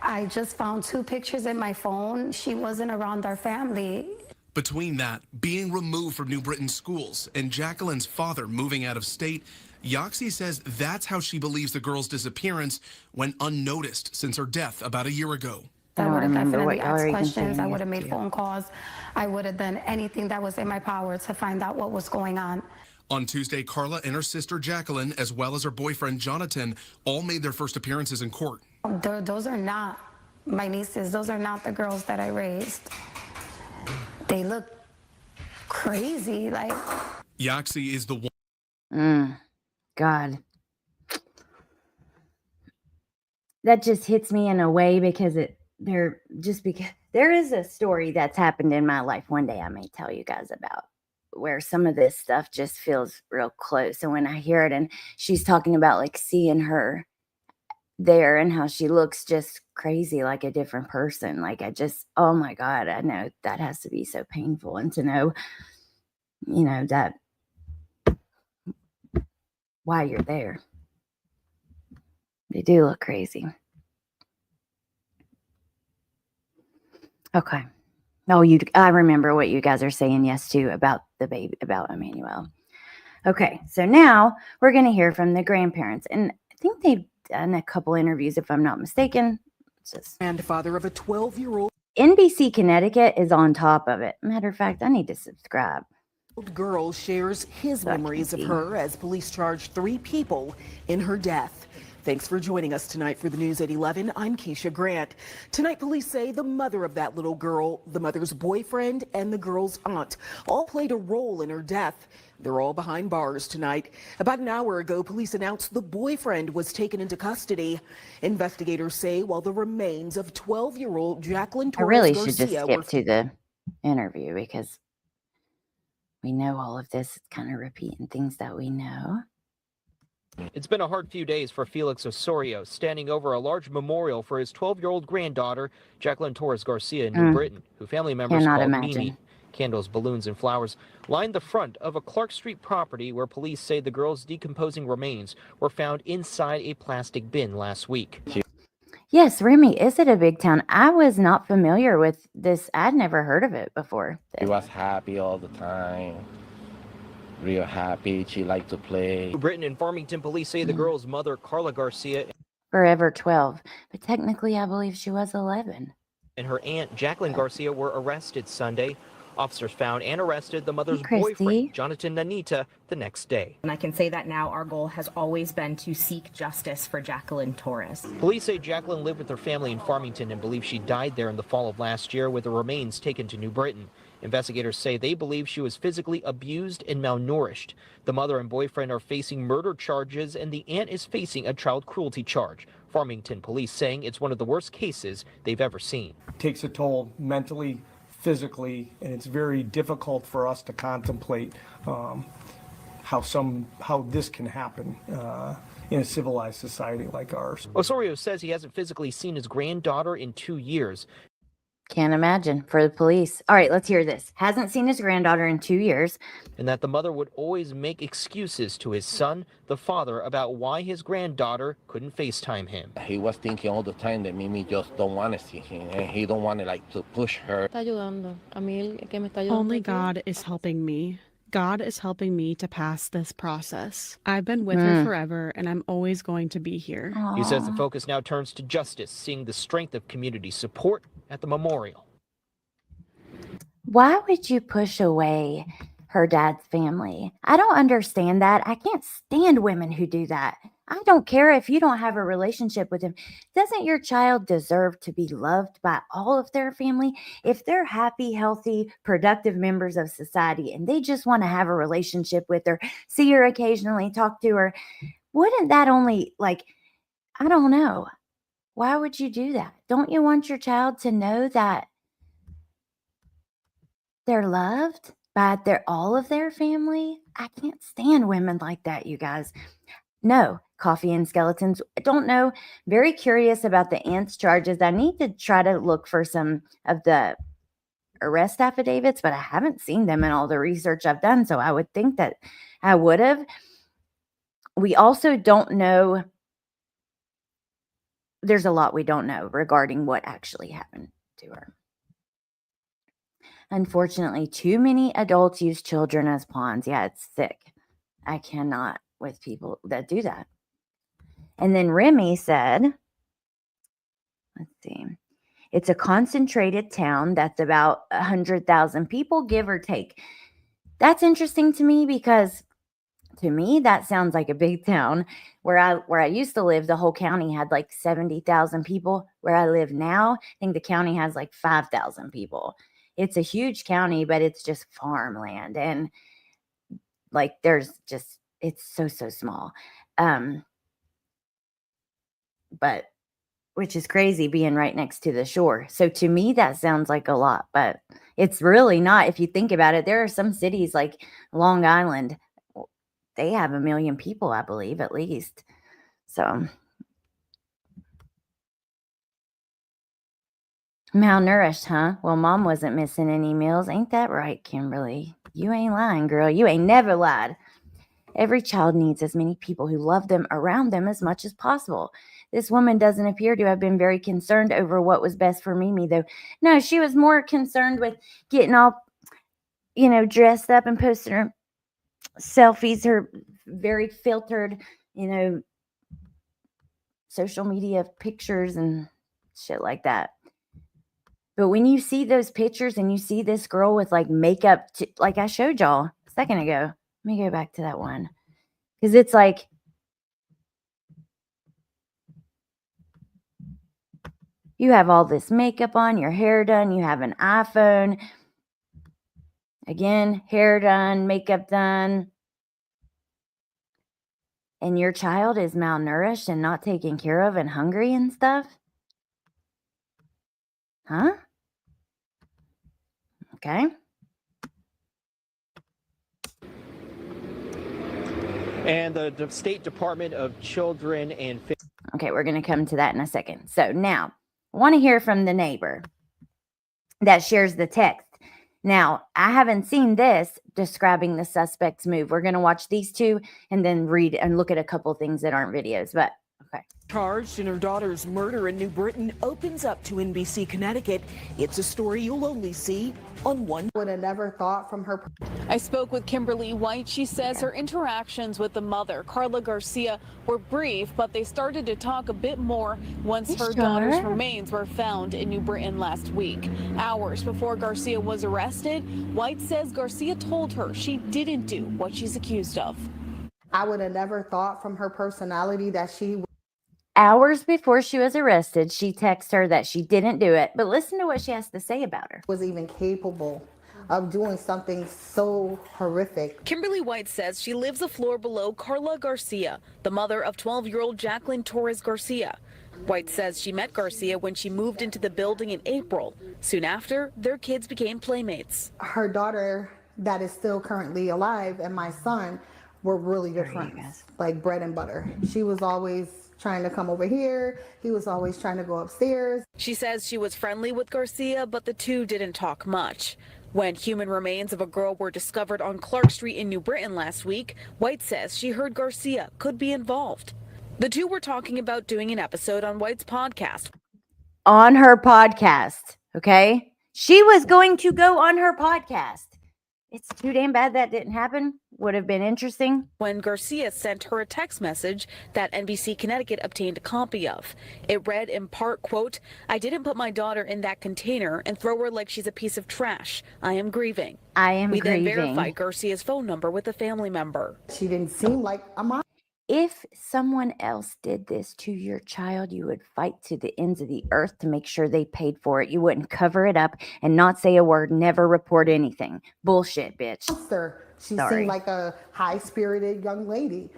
I just found 2 pictures in my phone. She wasn't around our family. Between that, being removed from New Britain schools, and Jacqueline's father moving out of state, Yaxie says that's how she believes the girl's disappearance went unnoticed since her death about a year ago. I would have definitely asked questions. I would have made phone calls. I would have done anything that was in my power to find out what was going on. On Tuesday, Carla and her sister Jacqueline, as well as her boyfriend Jonathan, all made their first appearances in court. Those are not my nieces. Those are not the girls that I raised. They look crazy. Like Yaxie is the one. God. That just hits me in a way because there is a story that's happened in my life one day I may tell you guys about, where some of this stuff just feels real close. And when I hear it and she's talking about like seeing her there and how she looks just crazy, like a different person. Like oh my God, I know that has to be so painful. And to know, that why you're there. They do look crazy. Okay. Oh, I remember what you guys are saying yes to about the baby, about Emmanuel. Okay, so now we're going to hear from the grandparents. And I think they've done a couple interviews, if I'm not mistaken. Grandfather of a 12-year-old NBC Connecticut is on top of it. Matter of fact, I need to subscribe. Girl shares his memories of her as police charge 3 people in her death. Thanks for joining us tonight for the News at 11. I'm Keisha Grant. Tonight, police say the mother of that little girl, the mother's boyfriend, and the girl's aunt all played a role in her death. They're all behind bars tonight. About an hour ago, police announced the boyfriend was taken into custody. Investigators say while the remains of 12-year-old Jacqueline Torres I really Garcia should just skip to the interview because we know all of this. It's kind of repeating things that we know. It's been a hard few days for Felix Osorio, standing over a large memorial for his 12-year-old granddaughter, Jacqueline Torres Garcia in New Britain, who family members called Mimi. Candles, balloons, and flowers lined the front of a Clark Street property where police say the girl's decomposing remains were found inside a plastic bin last week. Yes, Remy, is it a big town? I was not familiar with this. I'd never heard of it before. She was happy all the time. Real happy. She liked to play. Britain and Farmington police say the girl's mother, Carla Garcia, Forever 12, but technically I believe she was 11. and her aunt, Jacqueline Garcia, were arrested Sunday. Officers found and arrested the mother's Christy. boyfriend, Jonathan Nanita, the next day. And I can say that now our goal has always been to seek justice for Jacqueline Torres. Police say Jacqueline lived with her family in Farmington and believe she died there in the fall of last year, with the remains taken to New Britain. Investigators say they believe she was physically abused and malnourished. The mother and boyfriend are facing murder charges, and the aunt is facing a child cruelty charge. Farmington police saying it's one of the worst cases they've ever seen. It takes a toll mentally, physically, and it's very difficult for us to contemplate how this can happen in a civilized society like ours. Osorio says he hasn't physically seen his granddaughter in 2 years. Can't imagine for the police. All right, let's hear this. Hasn't seen his granddaughter in 2 years. And that the mother would always make excuses to his son, the father, about why his granddaughter couldn't FaceTime him. He was thinking all the time that Mimi just don't want to see him, and he don't want to push her. Only God is helping me. God is helping me to pass this process. I've been with her forever, and I'm always going to be here. He says the focus now turns to justice, seeing the strength of community support at the memorial. Why would you push away her dad's family? I don't understand that. I can't stand women who do that. I don't care if you don't have a relationship with him. Doesn't your child deserve to be loved by all of their family? If they're happy, healthy, productive members of society and they just want to have a relationship with her, see her occasionally, talk to her, wouldn't that only, like, I don't know. Why would you do that? Don't you want your child to know that they're loved by all of their family? I can't stand women like that, you guys. No, Coffee and Skeletons. I don't know. Very curious about the aunt's charges. I need to try to look for some of the arrest affidavits, but I haven't seen them in all the research I've done, so I would think that I would have. We also don't know. There's a lot we don't know regarding what actually happened to her. Unfortunately, too many adults use children as pawns. Yeah, it's sick. I cannot with people that do that. And then Remy said, let's see, it's a concentrated town that's about 100,000 people, give or take. That's interesting to me because to me, that sounds like a big town. Where I used to live, the whole county had like 70,000 people. Where I live now, I think the county has like 5,000 people. It's a huge county, but it's just farmland. And like it's so small. But which is crazy being right next to the shore. So to me, that sounds like a lot, but it's really not. If you think about it, there are some cities like Long Island, they have 1 million people, I believe, at least. So malnourished, huh? Well, mom wasn't missing any meals. Ain't that right, Kimberly? You ain't lying, girl. You ain't never lied. Every child needs as many people who love them around them as much as possible. This woman doesn't appear to have been very concerned over what was best for Mimi, though. No, she was more concerned with getting all, dressed up and posting her selfies, her very filtered, social media pictures and shit like that. But when you see those pictures and you see this girl with like makeup, like I showed y'all a second ago, let me go back to that one. Because it's like, you have all this makeup on, your hair done, you have an iPhone. Again, hair done, makeup done. And your child is malnourished and not taken care of and hungry and stuff? Huh? Okay. And the State Department of Children and Family. Okay, we're going to come to that in a second. So now, I want to hear from the neighbor that shares the text. Now, I haven't seen this describing the suspect's move. We're going to watch these two and then read and look at a couple things that aren't videos. But Okay. Charged in her daughter's murder in New Britain opens up to NBC Connecticut. It's a story you'll only see on one. Would have never thought from her. I spoke with Kimberly White. She says her interactions with the mother, Carla Garcia, were brief, but they started to talk a bit more once her daughter's remains were found in New Britain last week. Hours before Garcia was arrested, White says Garcia told her she didn't do what she's accused of. I would have never thought from her personality that she Hours before she was arrested, she texted her that she didn't do it. But listen to what she has to say about her. was even capable of doing something so horrific. Kimberly White says she lives a floor below Carla Garcia, the mother of 12-year-old Jacqueline Torres Garcia. White says she met Garcia when she moved into the building in April. Soon after, their kids became playmates. Her daughter that is still currently alive and my son were really good friends, like bread and butter. She was always trying to come over here. He was always trying to go upstairs. She says she was friendly with Garcia, but the two didn't talk much. When human remains of a girl were discovered on Clark Street in New Britain last week, White says she heard Garcia could be involved. The two were talking about doing an episode on White's podcast. On her podcast, okay? She was going to go on her podcast. It's too damn bad that didn't happen. Would have been interesting. When Garcia sent her a text message that NBC Connecticut obtained a copy of. It read in part, quote, "I didn't put my daughter in that container and throw her like she's a piece of trash. I am grieving." We then verified Garcia's phone number with a family member. She didn't seem like a mom. If someone else did this to your child, you would fight to the ends of the earth to make sure they paid for it. You wouldn't cover it up and not say a word, never report anything. Bullshit, bitch. She seemed like a high-spirited young lady.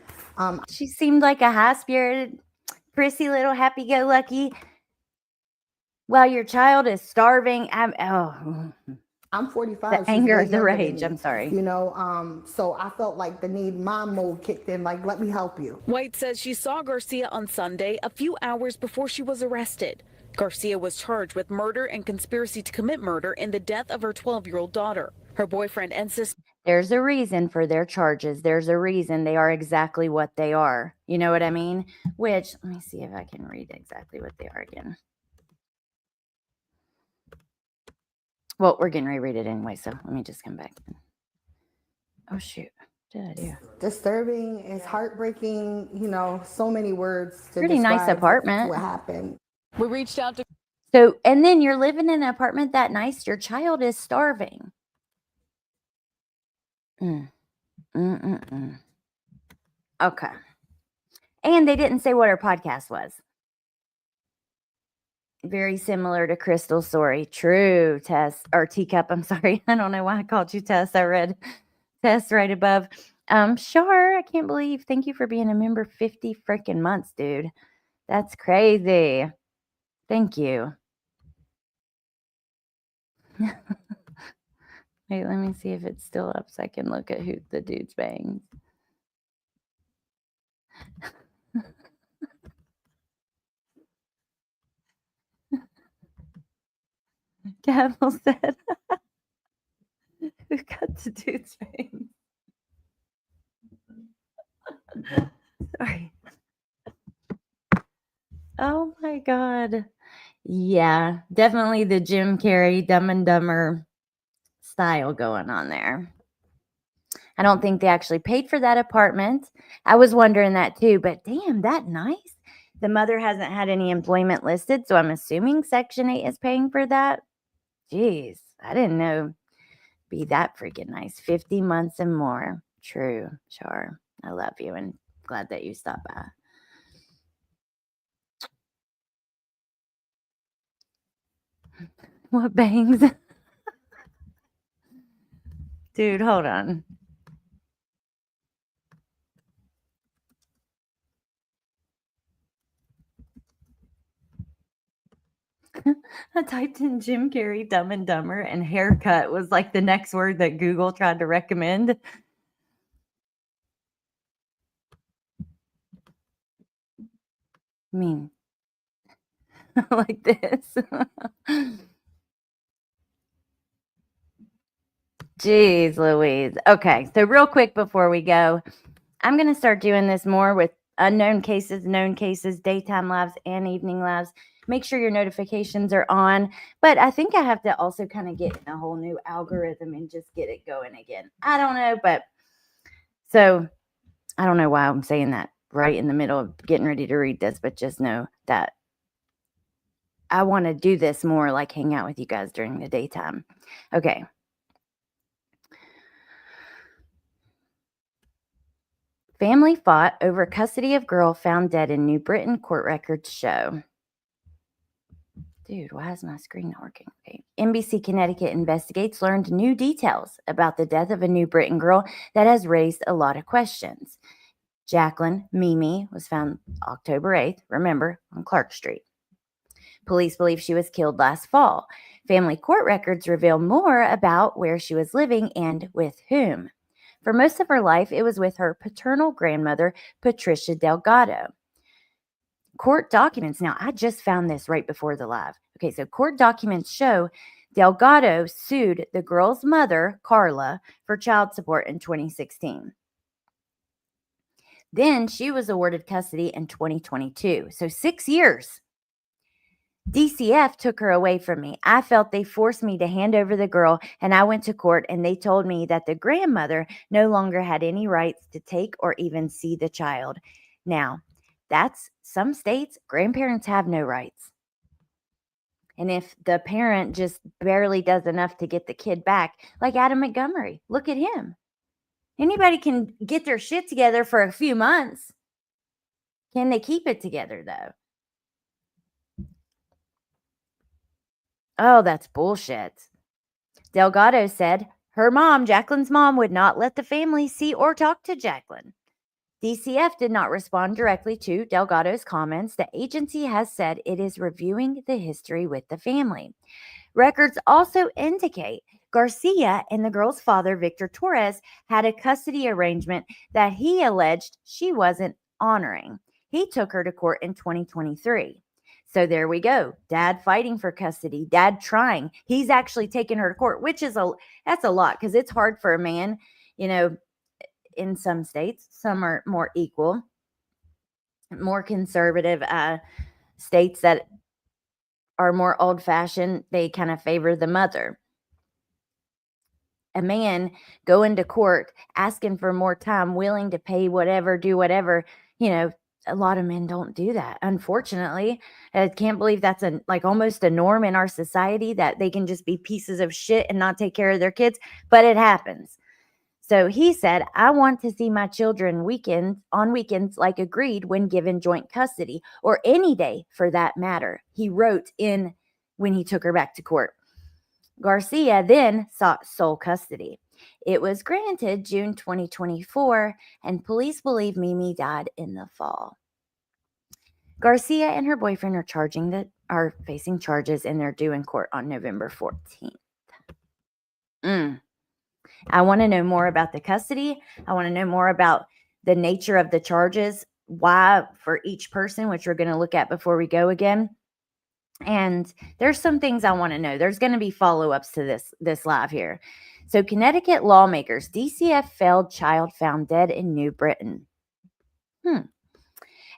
She seemed like a high-spirited, prissy little happy-go-lucky. While your child is starving, I'm 45. The she's anger, way the younger than rage. me, I'm sorry. You know, so I felt like the need mom mode kicked in, like, let me help you. White says she saw Garcia on Sunday, a few hours before she was arrested. Garcia was charged with murder and conspiracy to commit murder in the death of her 12-year-old daughter. Her boyfriend and sister. There's a reason for their charges. There's a reason they are exactly what they are. You know what I mean? Which, let me see if I can read exactly what they are again. Well, we're getting ready to read it anyway, so let me just come back. Oh, shoot. What did I do? Disturbing, it's heartbreaking, you know, so many words to Pretty nice describe apartment. what happened. We reached out to. So, and then you're living in an apartment that nice. Your child is starving. Okay. And they didn't say what her podcast was. Very similar to Crystal's story. True, Tess. Or Teacup, I'm sorry. I don't know why I called you Tess. I read Tess right above. Sure, I can't believe. Thank you for being a member 50 freaking months, dude. That's crazy. Thank you. Wait, let me see if it's still up so I can look at who the dude's bangs. Gavel said, who got the dude's bangs? Sorry. Oh my God. Yeah, definitely the Jim Carrey Dumb and Dumber style going on there. I don't think they actually paid for that apartment. I was wondering that too, but damn, that nice. The mother hasn't had any employment listed, so I'm assuming Section 8 is paying for that. Jeez, I didn't know be that freaking nice. 50 months and more. True, sure. I love you and glad that you stopped by. What bangs? Dude, hold on. I typed in Jim Carrey Dumb and Dumber and haircut was like the next word that Google tried to recommend. I mean, like this. Jeez Louise. Okay, so real quick before we go, I'm going to start doing this more with unknown cases, known cases, daytime lives, and evening lives. Make sure your notifications are on. But I think I have to also kind of get in a whole new algorithm and just get it going again. I don't know, but so I don't know why I'm saying that right in the middle of getting ready to read this, but just know that I want to do this more, like hang out with you guys during the daytime. Okay. Family fought over custody of girl found dead in New Britain, court records show. Dude, why is my screen not working? Okay. NBC Connecticut investigates learned new details about the death of a New Britain girl that has raised a lot of questions. Jacqueline Mimi was found October 8th, remember, on Clark Street. Police believe she was killed last fall. Family court records reveal more about where she was living and with whom. For most of her life, it was with her paternal grandmother, Patricia Delgado. Court documents, now I just found this right before the live. Okay, so court documents show Delgado sued the girl's mother, Carla, for child support in 2016. Then she was awarded custody in 2022, so 6 years. DCF took her away from me. I felt they forced me to hand over the girl, and I went to court, and they told me that the grandmother no longer had any rights to take or even see the child. Now, that's some states, grandparents have no rights. And if the parent just barely does enough to get the kid back, like Adam Montgomery, look at him. Anybody can get their shit together for a few months. Can they keep it together, though? Oh, that's bullshit. Delgado said her mom, Jacqueline's mom, would not let the family see or talk to Jacqueline. DCF did not respond directly to Delgado's comments. The agency has said it is reviewing the history with the family. Records also indicate Garcia and the girl's father, Victor Torres, had a custody arrangement that he alleged she wasn't honoring. He took her to court in 2023. So there we go. Dad fighting for custody. Dad trying. He's actually taken her to court, which is that's a lot because it's hard for a man, you know, in some states. Some are more equal, more conservative states that are more old-fashioned. They kind of favor the mother. A man going to court, asking for more time, willing to pay whatever, do whatever, you know, a lot of men don't do that. Unfortunately, I can't believe that's almost a norm in our society that they can just be pieces of shit and not take care of their kids, but it happens. So he said, I want to see my children on weekends like agreed when given joint custody, or any day for that matter, he wrote in when he took her back to court. Garcia then sought sole custody. It was granted June 2024, and police believe Mimi died in the fall. Garcia and her boyfriend are facing charges, and they're due in court on November 14th. I want to know more about the custody. I want to know more about the nature of the charges, why for each person, which we're going to look at before we go again. And there's some things I want to know. There's going to be follow-ups to this live here. So Connecticut lawmakers, DCF failed child found dead in New Britain.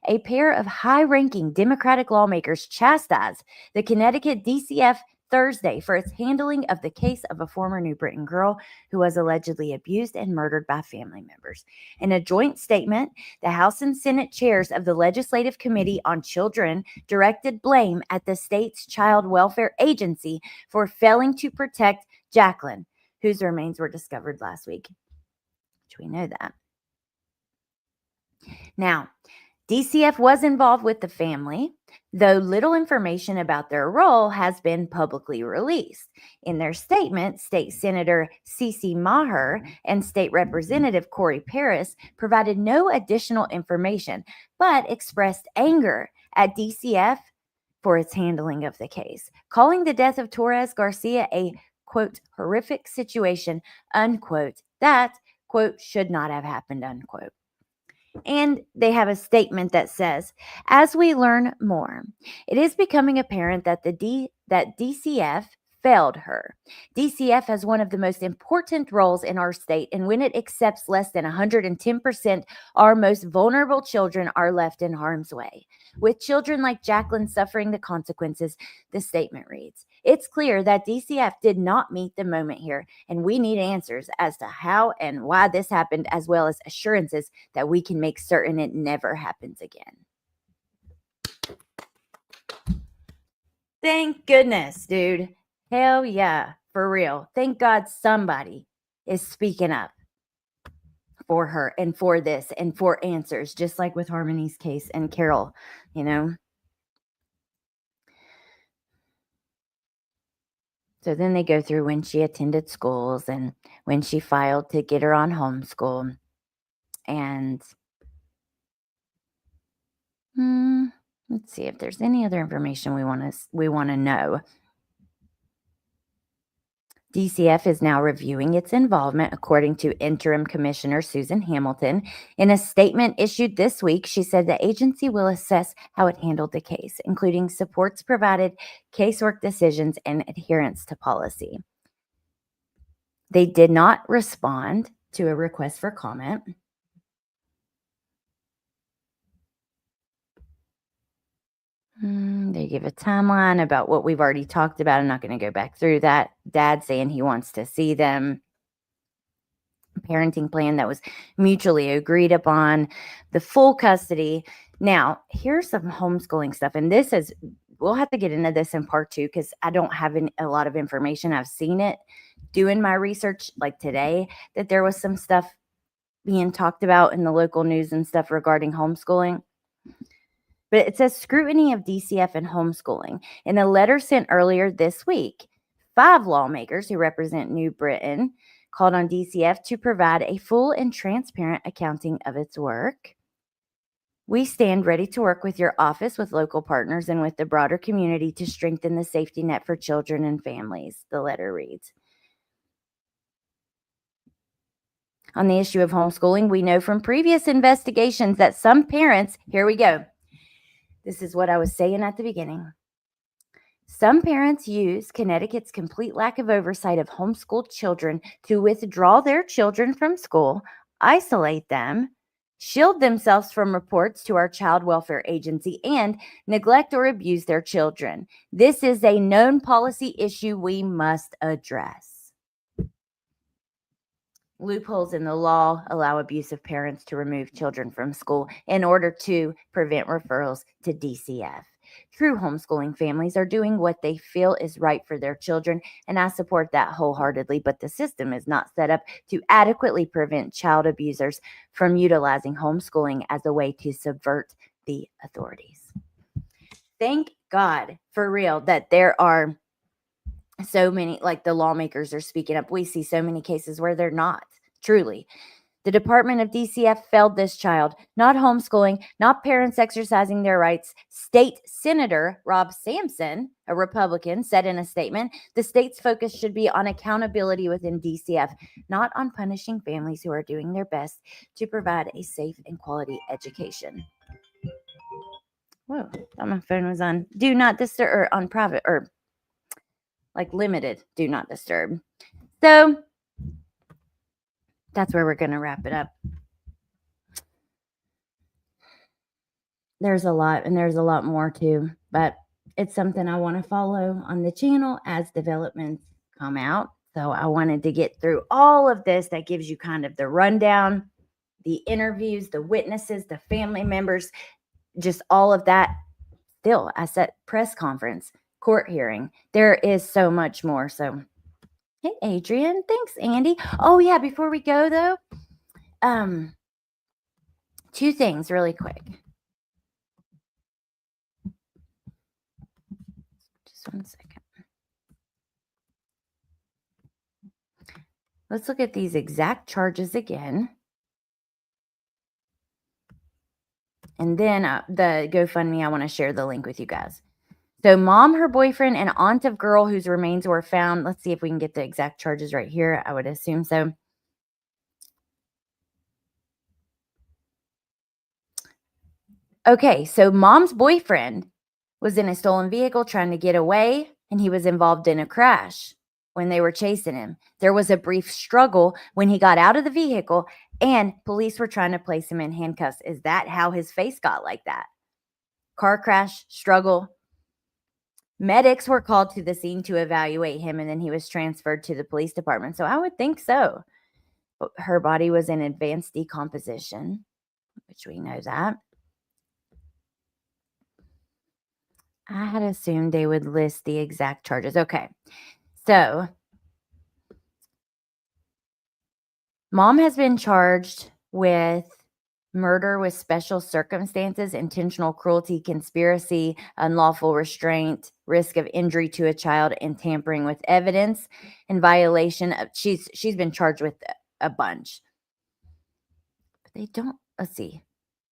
A pair of high-ranking Democratic lawmakers chastised the Connecticut DCF Thursday for its handling of the case of a former New Britain girl who was allegedly abused and murdered by family members. In a joint statement, the House and Senate chairs of the Legislative Committee on Children directed blame at the state's child welfare agency for failing to protect Jacqueline, whose remains were discovered last week. Which we know that. Now, DCF was involved with the family, though little information about their role has been publicly released. In their statement, State Senator Cece Maher and State Representative Corey Paris provided no additional information, but expressed anger at DCF for its handling of the case, calling the death of Torres Garcia a, quote, horrific situation, unquote, that, quote, should not have happened, unquote. And they have a statement that says, as we learn more, it is becoming apparent that DCF failed her. DCF has one of the most important roles in our state, and when it accepts less than 110%, our most vulnerable children are left in harm's way. With children like Jacqueline suffering the consequences, the statement reads, "It's clear that DCF did not meet the moment here, and we need answers as to how and why this happened, as well as assurances that we can make certain it never happens again." Thank goodness, dude. Hell yeah, for real. Thank God somebody is speaking up for her and for this and for answers, just like with Harmony's case and Carol, you know. So then they go through when she attended schools and when she filed to get her on homeschool. And let's see if there's any other information we want to know. DCF is now reviewing its involvement, according to Interim Commissioner Susan Hamilton. In a statement issued this week, she said the agency will assess how it handled the case, including supports provided, casework decisions, and adherence to policy. They did not respond to a request for comment. They give a timeline about what we've already talked about. I'm not going to go back through that. Dad saying he wants to see them. Parenting plan that was mutually agreed upon. The full custody. Now, here's some homeschooling stuff. And this is, we'll have to get into this in part 2 because I don't have a lot of information. I've seen it doing my research like today that there was some stuff being talked about in the local news and stuff regarding homeschooling. But it says scrutiny of DCF and homeschooling. In a letter sent earlier this week, 5 lawmakers who represent New Britain called on DCF to provide a full and transparent accounting of its work. "We stand ready to work with your office, with local partners, and with the broader community to strengthen the safety net for children and families," the letter reads. On the issue of homeschooling, we know from previous investigations that some parents, here we go. This is what I was saying at the beginning. Some parents use Connecticut's complete lack of oversight of homeschooled children to withdraw their children from school, isolate them, shield themselves from reports to our child welfare agency, and neglect or abuse their children. This is a known policy issue we must address. Loopholes in the law allow abusive parents to remove children from school in order to prevent referrals to DCF. True homeschooling families are doing what they feel is right for their children, and I support that wholeheartedly, but the system is not set up to adequately prevent child abusers from utilizing homeschooling as a way to subvert the authorities. Thank God, for real, that there are so many, like the lawmakers are speaking up. We see so many cases where they're not, truly. The Department of DCF failed this child, not homeschooling, not parents exercising their rights. State Senator Rob Sampson, a Republican, said in a statement, the state's focus should be on accountability within DCF, not on punishing families who are doing their best to provide a safe and quality education. Whoa, thought my phone was on do not disturb, or on private, or like limited do not disturb. So that's where we're going to wrap it up. There's a lot, and there's a lot more too, but it's something I want to follow on the channel as developments come out. So I wanted to get through all of this. That gives you kind of the rundown, the interviews, the witnesses, the family members, just all of that. Still, I said press conference, court hearing. There is so much more. So, hey, Adrian. Thanks, Andy. Oh, yeah. Before we go, though, 2 things really quick. Just 1 second. Let's look at these exact charges again. And then the GoFundMe, I want to share the link with you guys. So mom, her boyfriend, and aunt of girl whose remains were found. Let's see if we can get the exact charges right here. I would assume so. Okay, so mom's boyfriend was in a stolen vehicle trying to get away. and he was involved in a crash when they were chasing him. There was a brief struggle when he got out of the vehicle, and police were trying to place him in handcuffs. Is that how his face got like that? Car crash, struggle. Medics were called to the scene to evaluate him, and then he was transferred to the police department. So I would think so. But her body was in advanced decomposition, which we know that. I had assumed they would list the exact charges. Okay. So mom has been charged with murder with special circumstances, intentional cruelty, conspiracy, unlawful restraint, risk of injury to a child, and tampering with evidence in violation of she's been charged with a bunch. But they don't, let's see.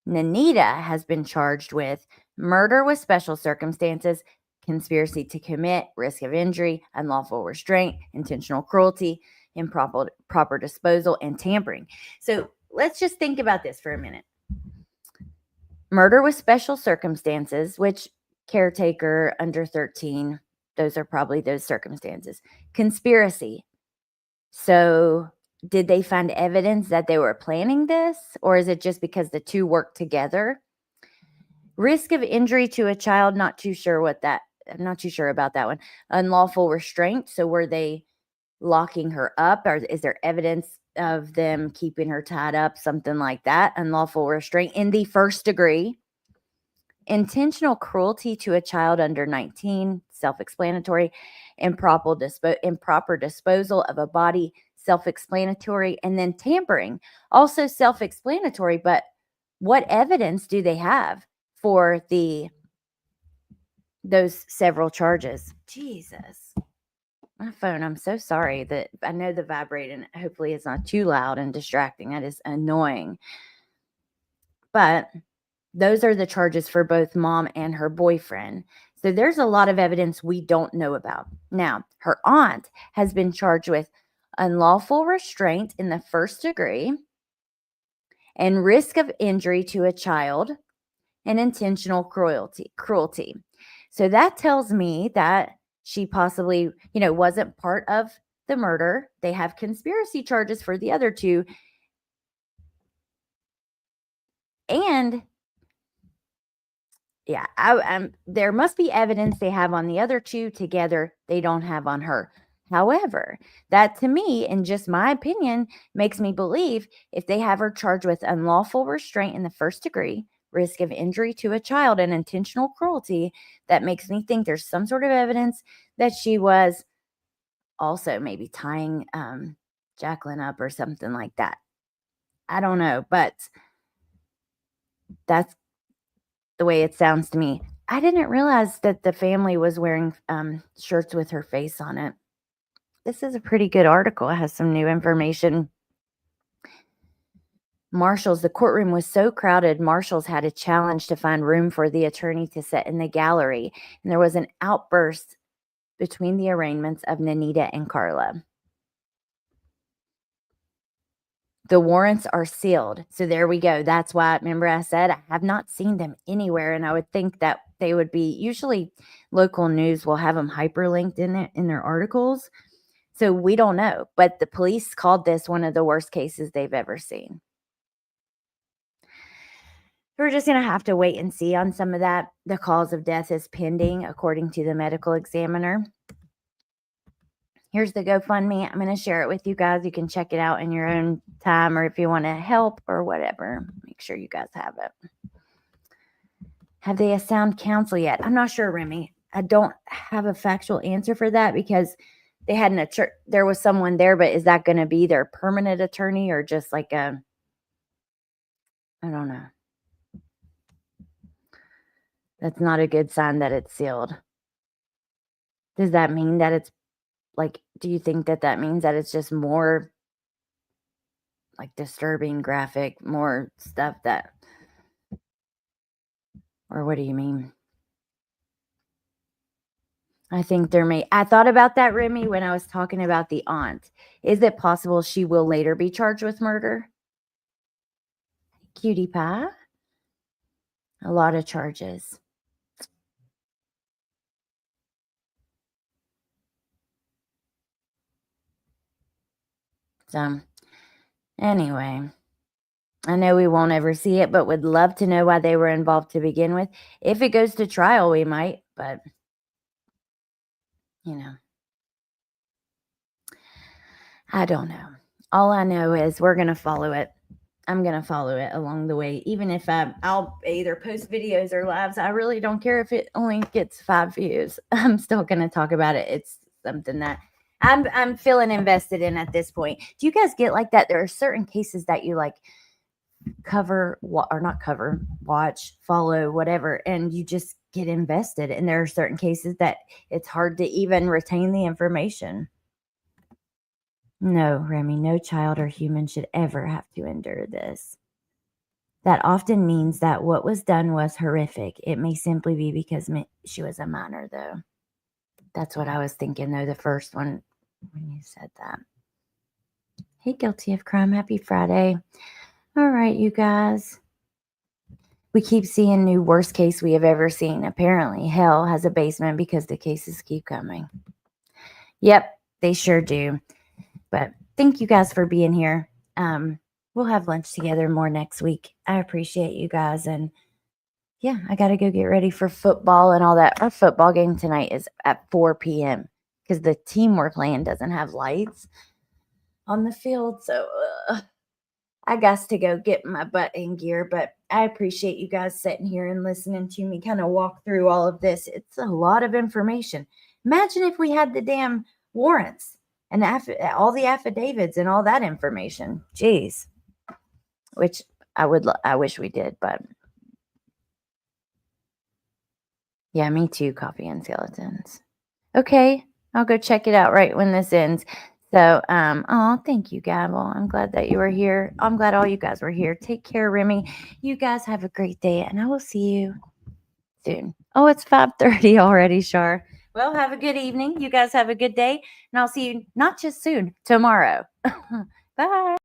Nanita has been charged with murder with special circumstances, conspiracy to commit, risk of injury, unlawful restraint, intentional cruelty, improper disposal, and tampering. So let's just think about this for a minute. Murder with special circumstances, which caretaker under 13, those are probably those circumstances. Conspiracy. So did they find evidence that they were planning this, or is it just because the two work together? Risk of injury to a child, I'm not too sure about that one. Unlawful restraint. So were they locking her up, or is there evidence of them keeping her tied up, something like that? Unlawful restraint in the first degree. Intentional cruelty to a child under 19, self-explanatory. Improper disposal of a body, self-explanatory. And then tampering, also self-explanatory, but what evidence do they have for those several charges? Jesus. My phone, I'm so sorry that I know the vibrating. Hopefully it's not too loud and distracting. That is annoying. But those are the charges for both mom and her boyfriend. So there's a lot of evidence we don't know about. Now, her aunt has been charged with unlawful restraint in the first degree and risk of injury to a child and intentional cruelty. So that tells me that she possibly, wasn't part of the murder. They have conspiracy charges for the other two. And yeah, there must be evidence they have on the other two together they don't have on her. However, that to me, in just my opinion, makes me believe if they have her charged with unlawful restraint in the first degree, risk of injury to a child, and intentional cruelty, that makes me think there's some sort of evidence that she was also maybe tying Jacqueline up or something like that. I don't know, but that's the way it sounds to me. I didn't realize that the family was wearing shirts with her face on it. This is a pretty good article. It has some new information. Marshals, the courtroom was so crowded, marshals had a challenge to find room for the attorney to sit in the gallery, and there was an outburst between the arraignments of Nanita and Carla. The warrants are sealed. So there we go. That's why, remember I said I have not seen them anywhere, and I would think that they would be, usually local news will have them hyperlinked in their articles. So we don't know, but the police called this one of the worst cases they've ever seen. We're just going to have to wait and see on some of that. The cause of death is pending, according to the medical examiner. Here's the GoFundMe. I'm going to share it with you guys. You can check it out in your own time, or if you want to help or whatever, make sure you guys have it. Have they assigned counsel yet? I'm not sure, Remy. I don't have a factual answer for that because they had there was someone there, but is that going to be their permanent attorney or just like I don't know. That's not a good sign that it's sealed. Does that mean that it's do you think that means that it's just more disturbing, graphic, more stuff or what do you mean? I think I thought about that, Remy, when I was talking about the aunt. Is it possible she will later be charged with murder? Cutie pie. A lot of charges. So anyway, I know we won't ever see it, but would love to know why they were involved to begin with. If it goes to trial, we might, but you know, I don't know. All I know is we're going to follow it. I'm going to follow it along the way. Even if I'll either post videos or lives, I really don't care if it only gets 5 views. I'm still going to talk about it. It's something that I'm feeling invested in at this point. Do you guys get like that? There are certain cases that you like watch, follow, whatever, and you just get invested. And there are certain cases that it's hard to even retain the information. No, Remy, no child or human should ever have to endure this. That often means that what was done was horrific. It may simply be because she was a minor, though. That's what I was thinking, though, the first one when you said that. Hey, guilty of crime. Happy Friday. All right, you guys. We keep seeing new worst case we have ever seen. Apparently, hell has a basement because the cases keep coming. Yep, they sure do. But thank you guys for being here. We'll have lunch together more next week. I appreciate you guys. And yeah, I got to go get ready for football and all that. Our football game tonight is at 4 p.m. because the team we're playing doesn't have lights on the field. So I got to go get my butt in gear. But I appreciate you guys sitting here and listening to me kind of walk through all of this. It's a lot of information. Imagine if we had the damn warrants and all the affidavits and all that information. Jeez. Which I wish we did, but yeah, me too, Coffee and Skeletons. Okay, I'll go check it out right when this ends. So, thank you, Gabble. I'm glad that you were here. I'm glad all you guys were here. Take care, Remy. You guys have a great day, and I will see you soon. Oh, it's 5:30 already, Shar. Well, have a good evening. You guys have a good day, and I'll see you not just soon, tomorrow. Bye.